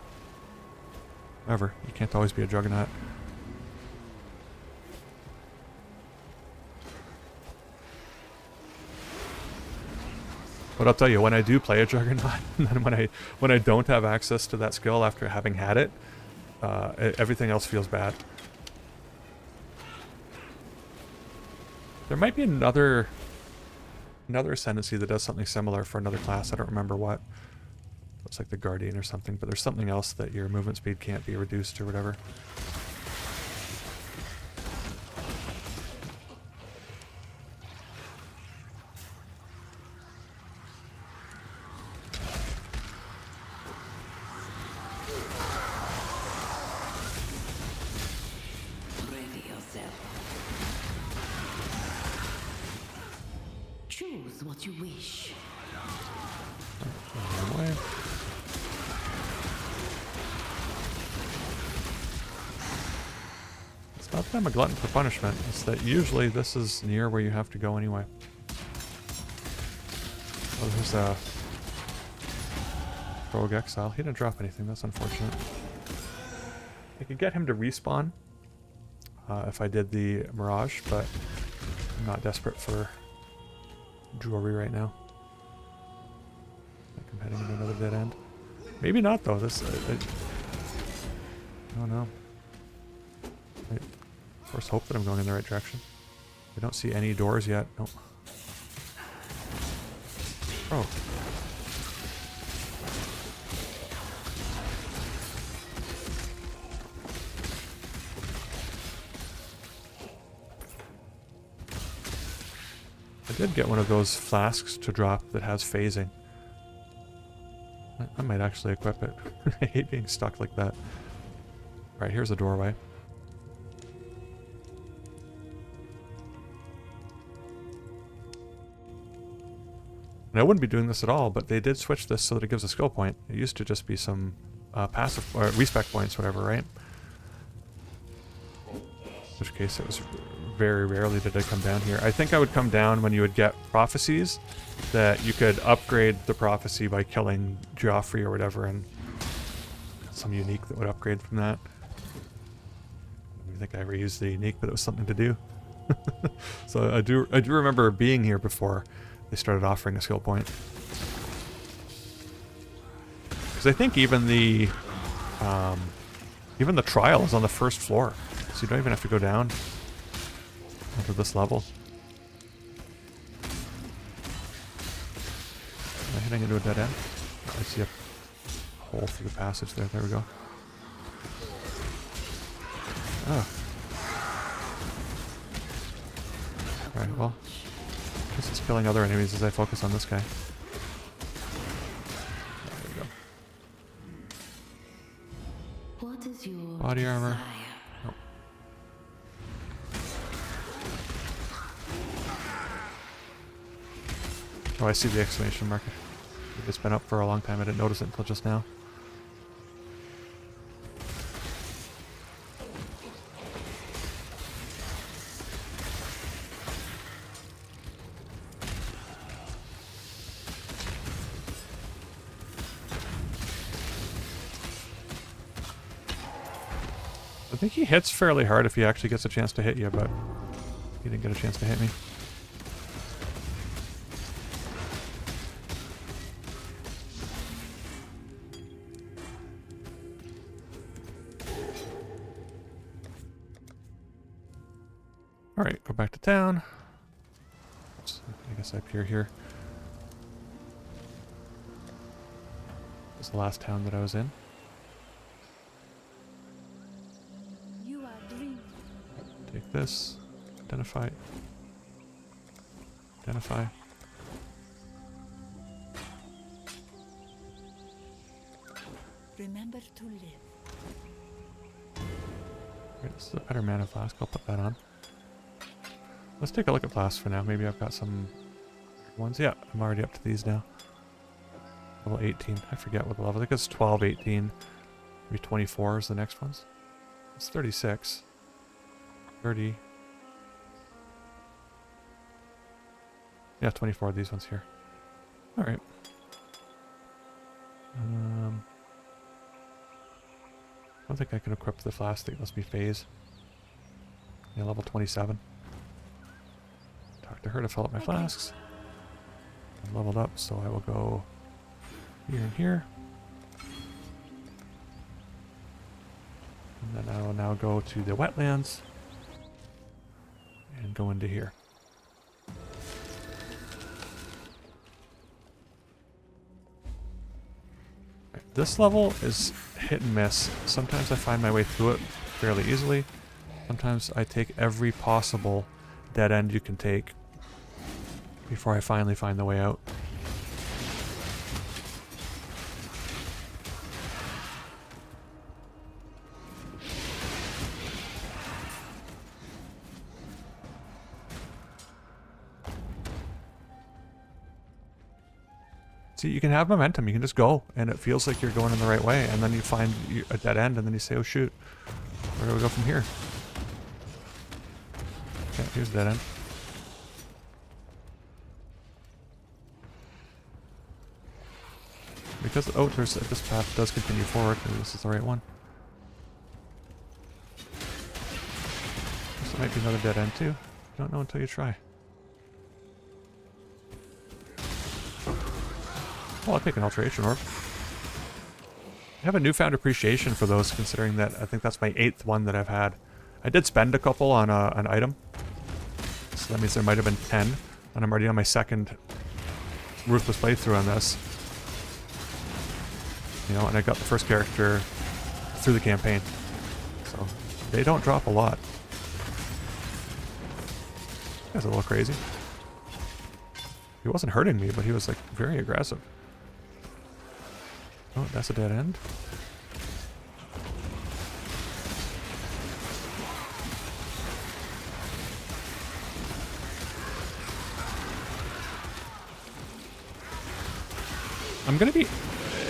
However, you can't always be a Juggernaut. But I'll tell you, when I do play a Juggernaut, and then when I don't have access to that skill after having had it, everything else feels bad. There might be another ascendancy that does something similar for another class. I don't remember what. Looks like the Guardian or something, but there's something else that your movement speed can't be reduced or whatever. Ready yourself. Choose what you wish. Way. It's not that I'm a glutton for punishment, it's that usually this is near where you have to go anyway. Oh, there's a Rogue Exile. He didn't drop anything, that's unfortunate. I could get him to respawn if I did the Mirage, but I'm not desperate for jewelry right now. I'm heading into another dead end. Maybe not though. This, I don't know. I of course hope that I'm going in the right direction. I don't see any doors yet. Nope. Oh. I did get one of those flasks to drop that has phasing. I might actually equip it. I hate being stuck like that. Alright, here's a doorway. And I wouldn't be doing this at all, but they did switch this so that it gives a skill point. It used to just be some passive, or respec points, whatever, right? In which case it was very rarely did I come down here. I think I would come down when you would get prophecies that you could upgrade the prophecy by killing Joffrey or whatever, and some unique that would upgrade from that. I don't think I ever used the unique, but it was something to do. So I do remember being here before they started offering a skill point. Because I think even the trial is on the first floor, so you don't even have to go down onto this level. Am I heading into a dead end? I see a hole through the passage there. There we go. Oh. Alright, well. I guess it's killing other enemies as I focus on this guy. There we go. What is your Body armor. desire? Nope. Oh, I see the exclamation mark. It's been up for a long time. I didn't notice it until just now. think he hits fairly hard if he actually gets a chance to hit you, but he didn't get a chance to hit me. Alright, go back to town. Oops, I guess I appear here. This is the last town that I was in. You are dreaming. Take this. Identify. Identify. Remember to live. Right, this is a better mana flask. I'll put that on. Let's take a look at flasks for now. Maybe I've got some ones. Yeah, I'm already up to these now. Level 18. I forget what the level. I think it's 12, 18. Maybe 24 is the next ones. It's 36. 30. Yeah, 24 of these ones here. Alright. I don't think I can equip the flask. I think it must be phase. Yeah, level 27. Talk to her to fill up my flasks. I'm leveled up, so I will go here and here. And then I will now go to the wetlands and go into here. Right, this level is hit and miss. Sometimes I find my way through it fairly easily. Sometimes I take every possible dead end you can take before I finally find the way out. See, you can have momentum. You can just go, and it feels like you're going in the right way, and then you find a dead end, and then you say, oh shoot, where do we go from here? Okay, here's a dead end. Because, oh, this path does continue forward. Maybe this is the right one. This might be another dead end too. You don't know until you try. Oh, I'll take an alteration orb. I have a newfound appreciation for those, considering that I think that's my 8th one that I've had. I did spend a couple on an item, so that means there might have been 10, and I'm already on my 2nd Ruthless playthrough on this. You know, and I got the first character through the campaign, so they don't drop a lot. That's a little crazy. He wasn't hurting me, but he was like very aggressive. Oh, that's a dead end. I'm gonna be...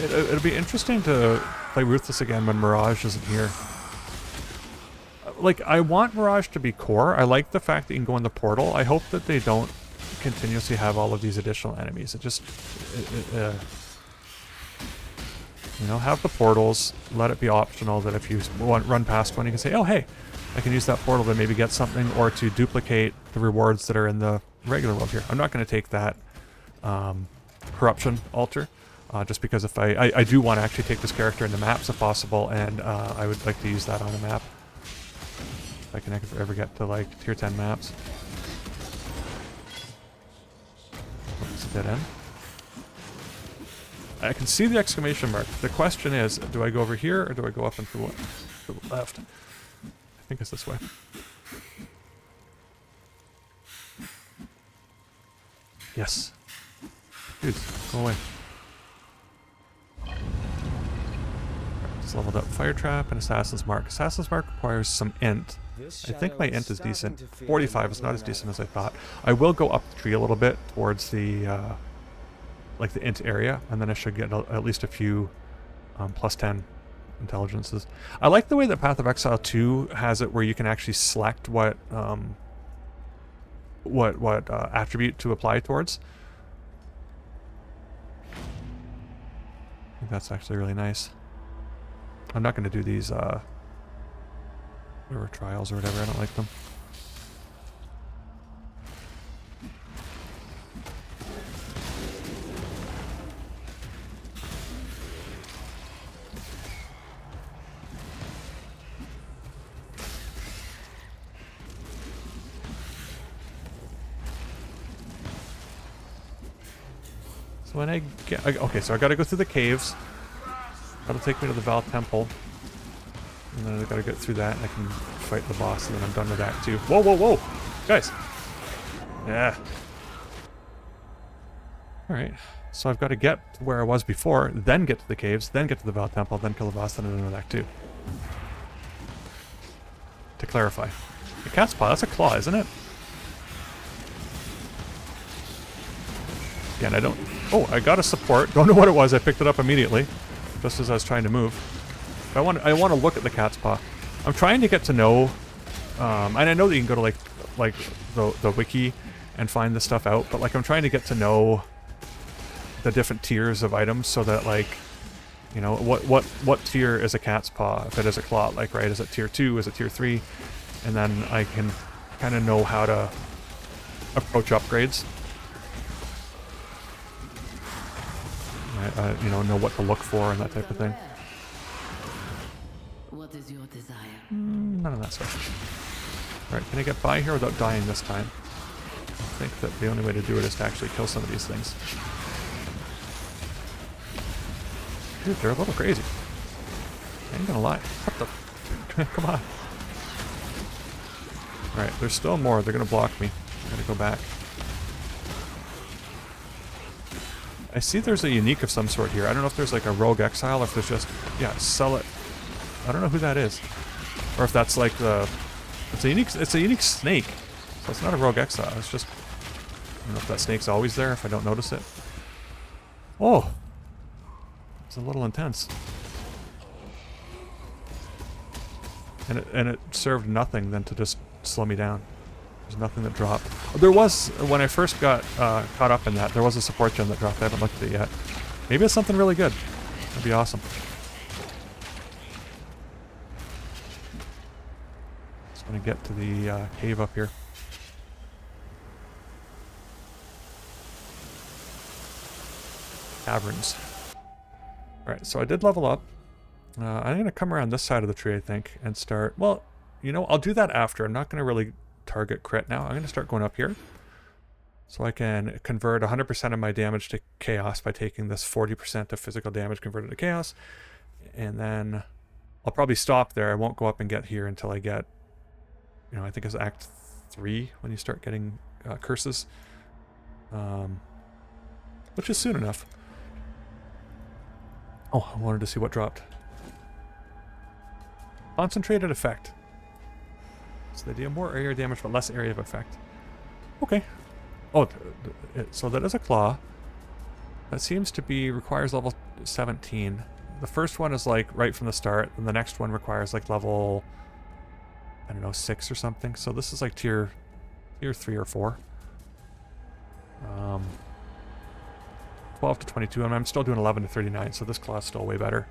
It'll be interesting to play Ruthless again when Mirage isn't here. Like, I want Mirage to be core. I like the fact that you can go in the portal. I hope that they don't continuously have all of these additional enemies. It just... you know, have the portals. Let it be optional that if you run past one, you can say, oh, hey, I can use that portal to maybe get something, or to duplicate the rewards that are in the regular world here. I'm not going to take that corruption altar. Just because if I do want to actually take this character in the maps if possible, and I would like to use that on a map. If I can ever get to like tier 10 maps. Oh, it's a dead end. I can see the exclamation mark. The question is, do I go over here or do I go up and to the left? I think it's this way. Yes. Dude, go away. Just leveled up Fire Trap and Assassin's Mark. Assassin's Mark requires some int. I think my int is decent. 45 is not as decent as I thought. I will go up the tree a little bit towards the like the int area, and then I should get at least a few plus 10 intelligences. I like the way that Path of Exile 2 has it where you can actually select what attribute to apply towards. I think that's actually really nice. I'm not going to do these Whatever, trials or whatever, I don't like them. So when I get... okay, so I gotta go through the caves. That'll take me to the Val Temple. And then I gotta get through that and I can fight the boss and then I'm done with that too. Whoa, whoa, whoa! Guys! Yeah. Alright. So I've got to get to where I was before, then get to the caves, then get to the Val Temple, then kill the boss, then I'm done with that too. To clarify. A cat's paw, that's a claw, isn't it? Yeah, and I don't... oh, I got a support. Don't know what it was. I picked it up immediately, just as I was trying to move. But I want to look at the cat's paw. I'm trying to get to know, and I know that you can go to like the wiki and find this stuff out. But like I'm trying to get to know the different tiers of items, so that like, you know, what tier is a cat's paw? If it is a claw, like right, is it tier 2? Is it tier 3? And then I can kind of know how to approach upgrades. You know what to look for and that type of thing. What is your desire? None of that stuff. Alright, can I get by here without dying this time? I think that the only way to do it is to actually kill some of these things. Dude, they're a little crazy. I ain't gonna lie. What the... come on. Alright, there's still more. They're gonna block me. I gotta go back. I see there's a unique of some sort here. I don't know if there's like a rogue exile or if there's just... yeah, sell it. I don't know who that is. Or if that's like the... it's a unique snake. So it's not a rogue exile. It's just... I don't know if that snake's always there, if I don't notice it. Oh! It's a little intense. And it served nothing than to just slow me down. There's nothing that dropped. There was, when I first got caught up in that, there was a support gem that dropped. I haven't looked at it yet. Maybe it's something really good. That'd be awesome. Just gonna get to the cave up here. Caverns. Alright, so I did level up. I'm gonna come around this side of the tree, I think, and start... well, you know, I'll do that after. I'm not gonna really target crit now. I'm going to start going up here. So I can convert 100% of my damage to chaos by taking this 40% of physical damage converted to chaos. And then I'll probably stop there. I won't go up and get here until I get, you know, I think it's Act 3 when you start getting curses. Which is soon enough. Oh, I wanted to see what dropped. Concentrated effect. So they deal more area damage but less area of effect. Okay. Oh, so that is a claw. That seems to be, requires level 17. The first one is like right from the start, and the next one requires like level, I don't know, 6 or something. So this is like tier 3 or 4. 12 to 22, and I'm still doing 11 to 39, so this claw is still way better.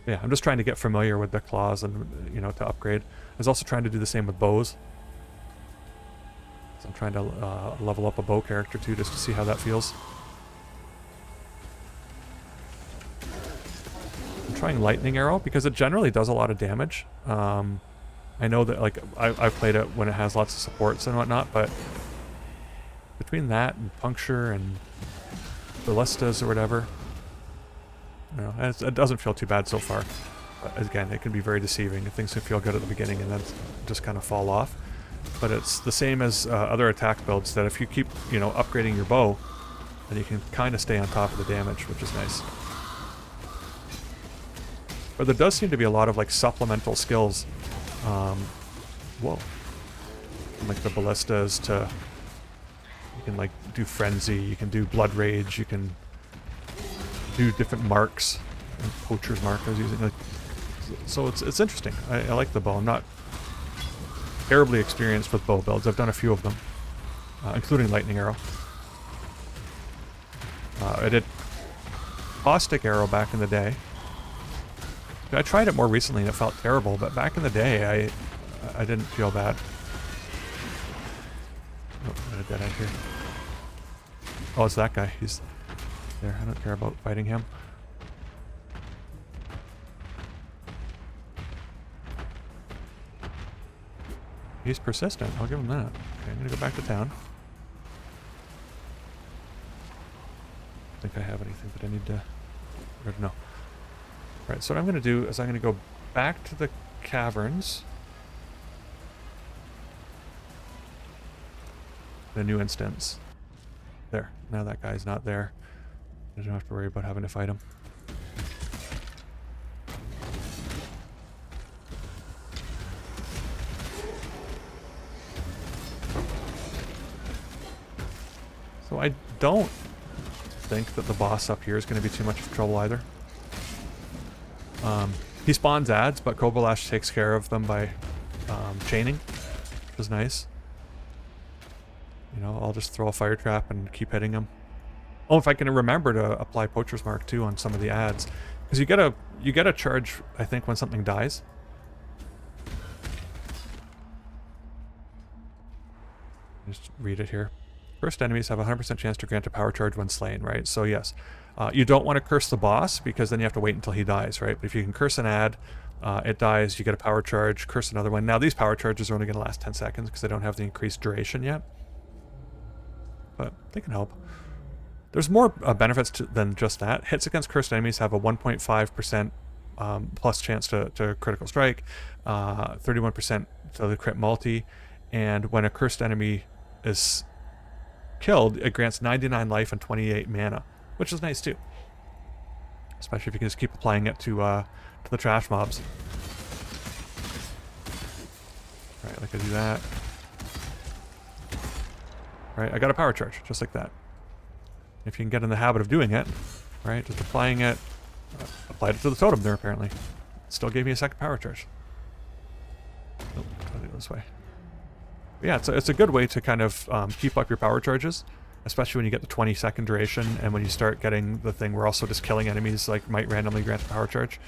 Yeah, I'm just trying to get familiar with the claws and, you know, to upgrade. I was also trying to do the same with bows. So I'm trying to level up a bow character too, just to see how that feels. I'm trying lightning arrow because it generally does a lot of damage. I know that, like, I've played it when it has lots of supports and whatnot, but between that and puncture and ballistas or whatever, you know, it doesn't feel too bad so far. But again, it can be very deceiving. Things can feel good at the beginning and then just kind of fall off. But it's the same as other attack builds, that if you keep, you know, upgrading your bow, then you can kind of stay on top of the damage, which is nice. But there does seem to be a lot of like supplemental skills. Whoa. Like the ballistas to... you can like do frenzy, you can do blood rage, you can do different marks. Poacher's mark I was using. Like, so it's interesting. I like the bow. I'm not terribly experienced with bow builds. I've done a few of them, including lightning arrow. I did caustic arrow back in the day. I tried it more recently and it felt terrible, but back in the day, I didn't feel bad. Oh, I'm gonna dead end here. Oh, it's that guy. He's there. I don't care about fighting him. He's persistent. I'll give him that. Okay, I'm gonna go back to town. I think I have anything that I need to... No. Right, so what I'm gonna do is I'm gonna go back to the caverns. The new instance. There. Now that guy's not there. I don't have to worry about having to fight him. So I don't think that the boss up here is going to be too much of trouble either. He spawns ads, but Cobra Lash takes care of them by chaining, which is nice. You know, I'll just throw a fire trap and keep hitting him. Oh, if I can remember to apply Poacher's Mark too on some of the ads, because you get a charge, I think, when something dies. Just read it here. Cursed enemies have a 100% chance to grant a power charge when slain, right? So yes, you don't want to curse the boss because then you have to wait until he dies, right? But if you can curse an ad, it dies, you get a power charge, curse another one. Now these power charges are only going to last 10 seconds because they don't have the increased duration yet. But they can help. There's more benefits than just that. Hits against cursed enemies have a 1.5% plus chance to critical strike, 31% to the crypt multi, and when a cursed enemy is killed, it grants 99 life and 28 mana, which is nice too. Especially if you can just keep applying it to the trash mobs. Right, like I do that. Right, I got a power charge, just like that. If you can get in the habit of doing it, right, just applying it, applied it to the totem there apparently. Still gave me a second power charge. Nope, gotta go this way. But yeah, it's a good way to kind of keep up your power charges, especially when you get the 20-second duration, and when you start getting the thing where also just killing enemies like might randomly grant a power charge.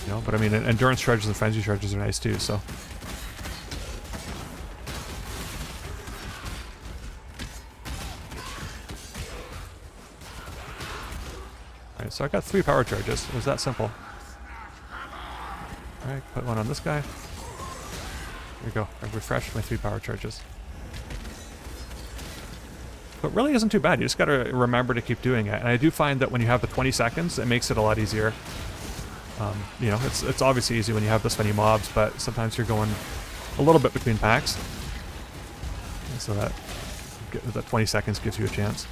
You know, but I mean, endurance charges and frenzy charges are nice too, so. Alright, so I got 3 power charges. It was that simple. Alright, put one on this guy. There we go. I've refreshed my 3 power charges. But really isn't too bad. You just gotta remember to keep doing it. And I do find that when you have the 20 seconds, it makes it a lot easier. You know, it's obviously easy when you have this many mobs, but sometimes you're going a little bit between packs. And so that 20 seconds gives you a chance.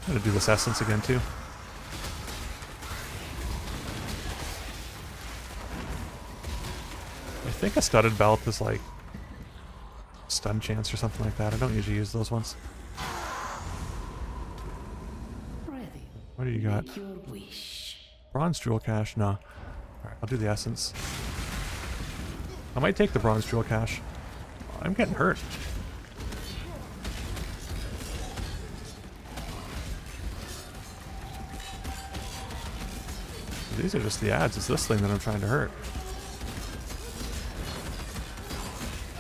I'm gonna do this essence again too. I think a studded belt is like stun chance or something like that. I don't usually use those ones. Ready. What do you got? Make your wish. Bronze jewel cache? No. Alright, I'll do the essence. I might take the bronze jewel cache. I'm getting hurt. These are just the ads. It's this thing that I'm trying to hurt.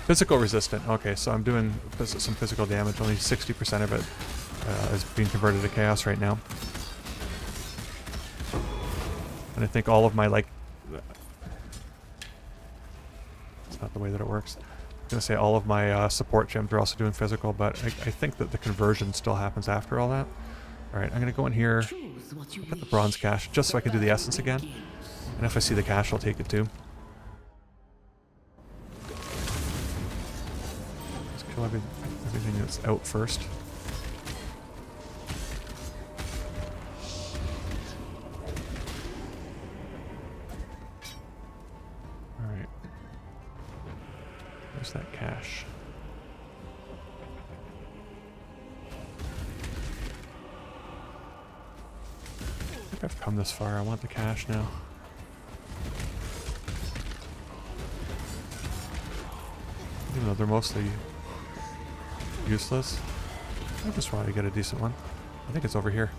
Physical resistant. Okay, so I'm doing some physical damage. Only 60% of it is being converted to chaos right now. And I think all of my, like... It's not the way that it works. I'm going to say all of my support gems are also doing physical, but I think that the conversion still happens after all that. Alright, I'm going to go in here, get the bronze cache, just so I can do the essence again. And if I see the cache, I'll take it too. Let's kill everything that's out first. Alright. Where's that cache? I've come this far. I want the cache now. Even though they're mostly useless. I just want to get a decent one. I think it's over here.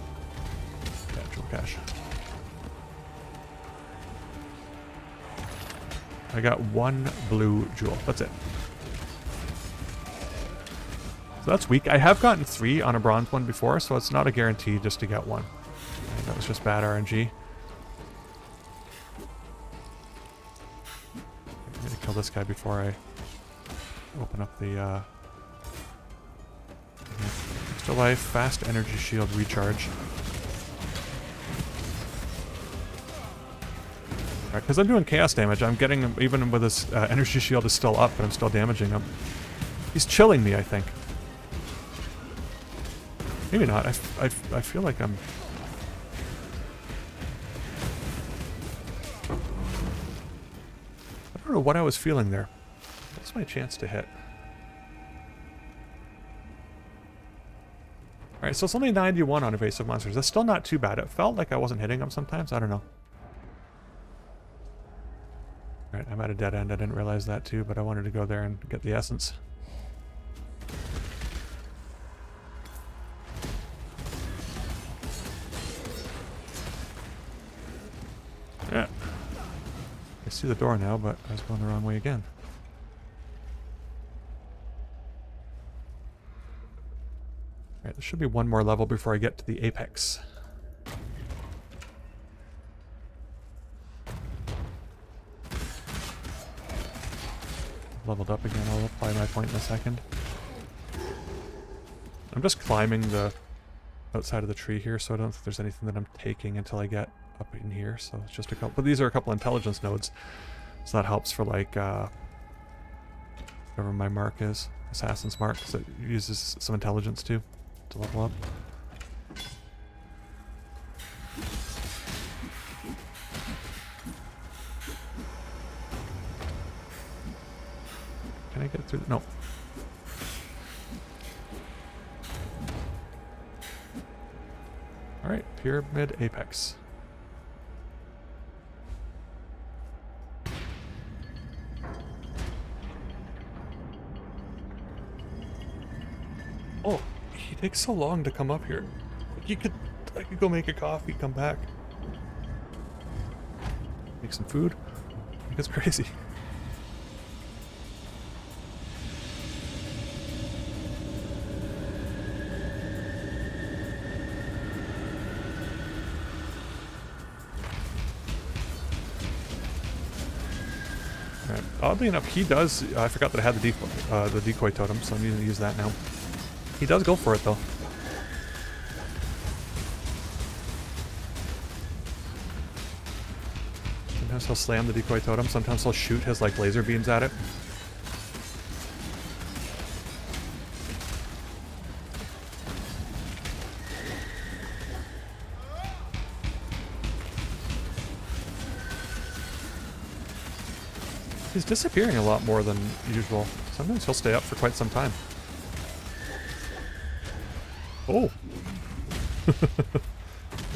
Yeah, jewel cache. I got one blue jewel. That's it. So that's weak. I have gotten 3 on a bronze one before, so it's not a guarantee just to get one. And that was just bad RNG. I'm gonna kill this guy before I open up the extra life, fast energy shield recharge. Because I'm doing chaos damage, I'm getting him, even with his energy shield is still up, but I'm still damaging him. He's chilling me, I think. Maybe not. I feel like I'm... I don't know what I was feeling there. What's my chance to hit? Alright, so it's only 91 on evasive monsters. That's still not too bad. It felt like I wasn't hitting them sometimes. I don't know. Alright, I'm at a dead end. I didn't realize that too, but I wanted to go there and get the essence. Yeah. I see the door now, but I was going the wrong way again. Alright, there should be one more level before I get to the apex. Leveled up again. I'll apply my point in a second. I'm just climbing the outside of the tree here, so I don't think there's anything that I'm taking until I get up in here. So it's just a couple. But these are a couple intelligence nodes, so that helps for like whatever my mark is, assassin's mark, because it uses some intelligence too to level up. Can I get through? No. All right, pyramid apex. Oh, he takes so long to come up here. I could go make a coffee, come back, make some food. It's crazy. Oddly enough, he does. I forgot that I had the decoy totem, so I'm going to use that now. He does go for it though. Sometimes he'll slam the decoy totem. Sometimes he'll shoot his like laser beams at it. He's disappearing a lot more than usual. Sometimes he'll stay up for quite some time. Oh!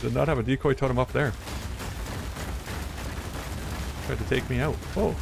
Did not have a decoy totem up there. Tried to take me out. Oh!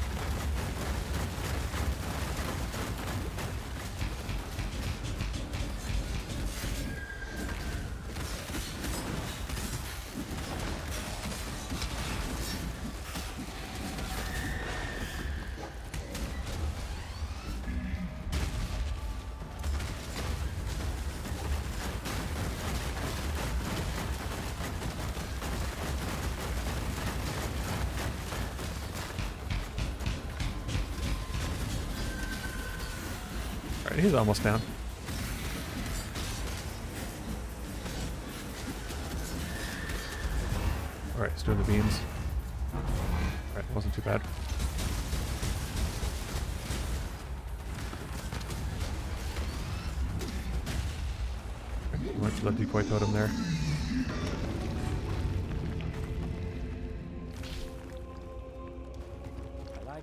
He's almost down. Alright, he's doing the beams. Alright, wasn't too bad. Went for the decoy totem there.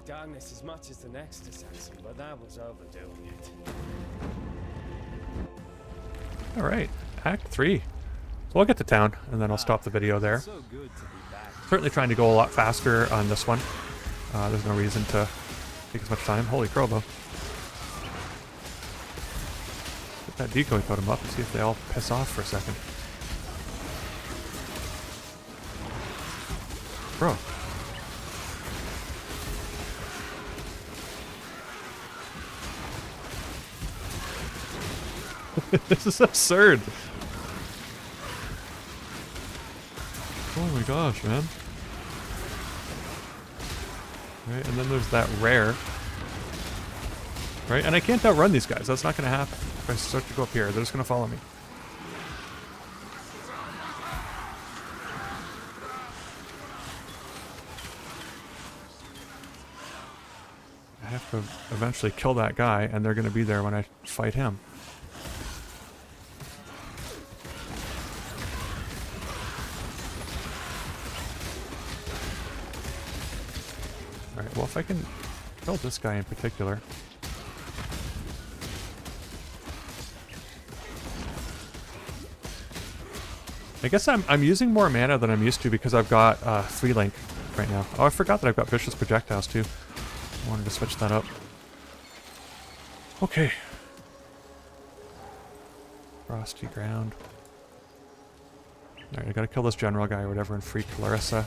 Darkness as much as the next assassin, but that was overdoing it. Alright, Act 3. So I'll get to town, and then I'll stop the video there. So good to be back. Certainly trying to go a lot faster on this one. There's no reason to take as much time. Holy crow, though. Put that decoy totem up and see if they all piss off for a second. Bro. This is absurd. Oh my gosh, man. Right, and then there's that rare. Right, and I can't outrun these guys. That's not going to happen. If I start to go up here, they're just going to follow me. I have to eventually kill that guy, and they're going to be there when I fight him. Alright, well if I can kill this guy in particular. I guess I'm using more mana than I'm used to because I've got 3-link right now. Oh, I forgot that I've got vicious projectiles too. I wanted to switch that up. Okay. Frosty ground. Alright, I gotta kill this general guy or whatever and free Clarissa.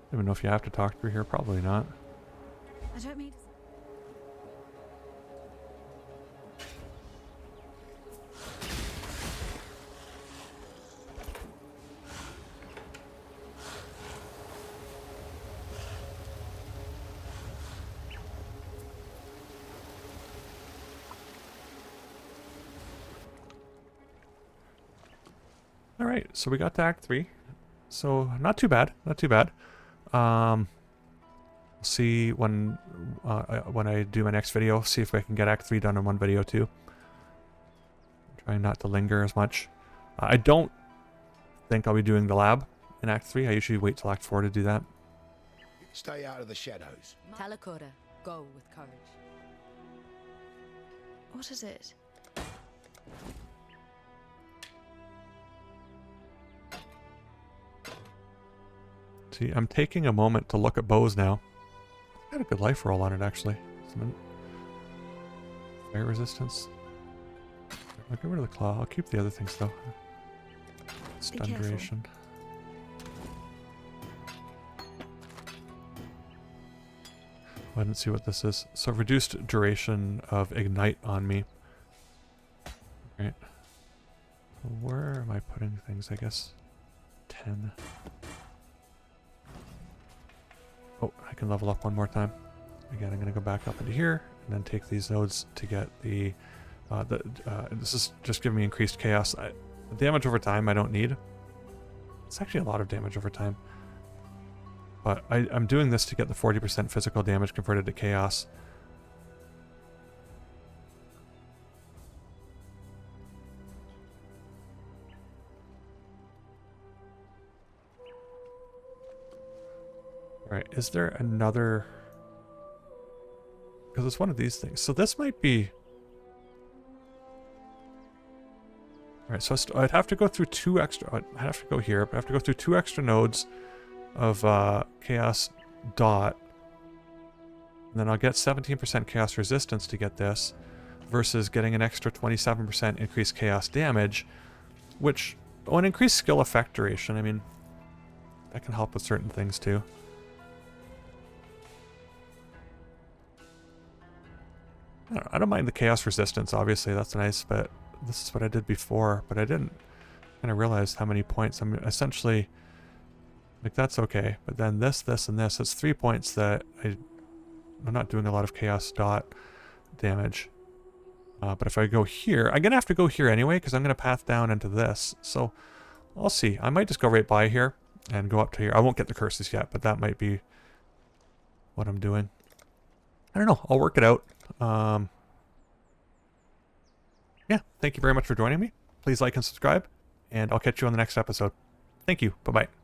I don't even know if you have to talk through here. Probably not. I don't mean to... Alright, so we got to Act 3. So, not too bad. Not too bad. See when I do my next video, see if I can get Act 3 done in one video too. Trying not to linger as much. I don't think I'll be doing the lab in Act 3. I usually wait till Act 4 to do that. Stay out of the shadows. Talakora, go with courage. What is it? See, I'm taking a moment to look at bows now. I had a good life roll on it, actually. Fire resistance. I'll get rid of the claw. I'll keep the other things, though. Stun duration. I didn't see what this is. So reduced duration of ignite on me. Right. Where am I putting things, I guess? 10. Oh, I can level up one more time. Again, I'm going to go back up into here and then take these nodes to get the this is just giving me increased chaos. The damage over time I don't need. It's actually a lot of damage over time. But I'm doing this to get the 40% physical damage converted to chaos. Alright, is there another... Because it's one of these things. So this might be... Alright, so I'd have to go through two extra... I'd have to go here, but I have to go through 2 extra nodes of chaos dot. And then I'll get 17% chaos resistance to get this, versus getting an extra 27% increased chaos damage, which... Oh, an increased skill effect duration, I mean... That can help with certain things too. I don't mind the chaos resistance, obviously, that's nice, but this is what I did before, but I didn't kind of realize how many points. I'm essentially, like, that's okay, but then this, and this, it's 3 points that I'm not doing a lot of chaos dot damage. But if I go here, I'm going to have to go here anyway, because I'm going to path down into this, so I'll see. I might just go right by here and go up to here. I won't get the curses yet, but that might be what I'm doing. I don't know, I'll work it out. Yeah, thank you very much for joining me. Please like and subscribe, and I'll catch you on the next episode. Thank you. Bye-bye.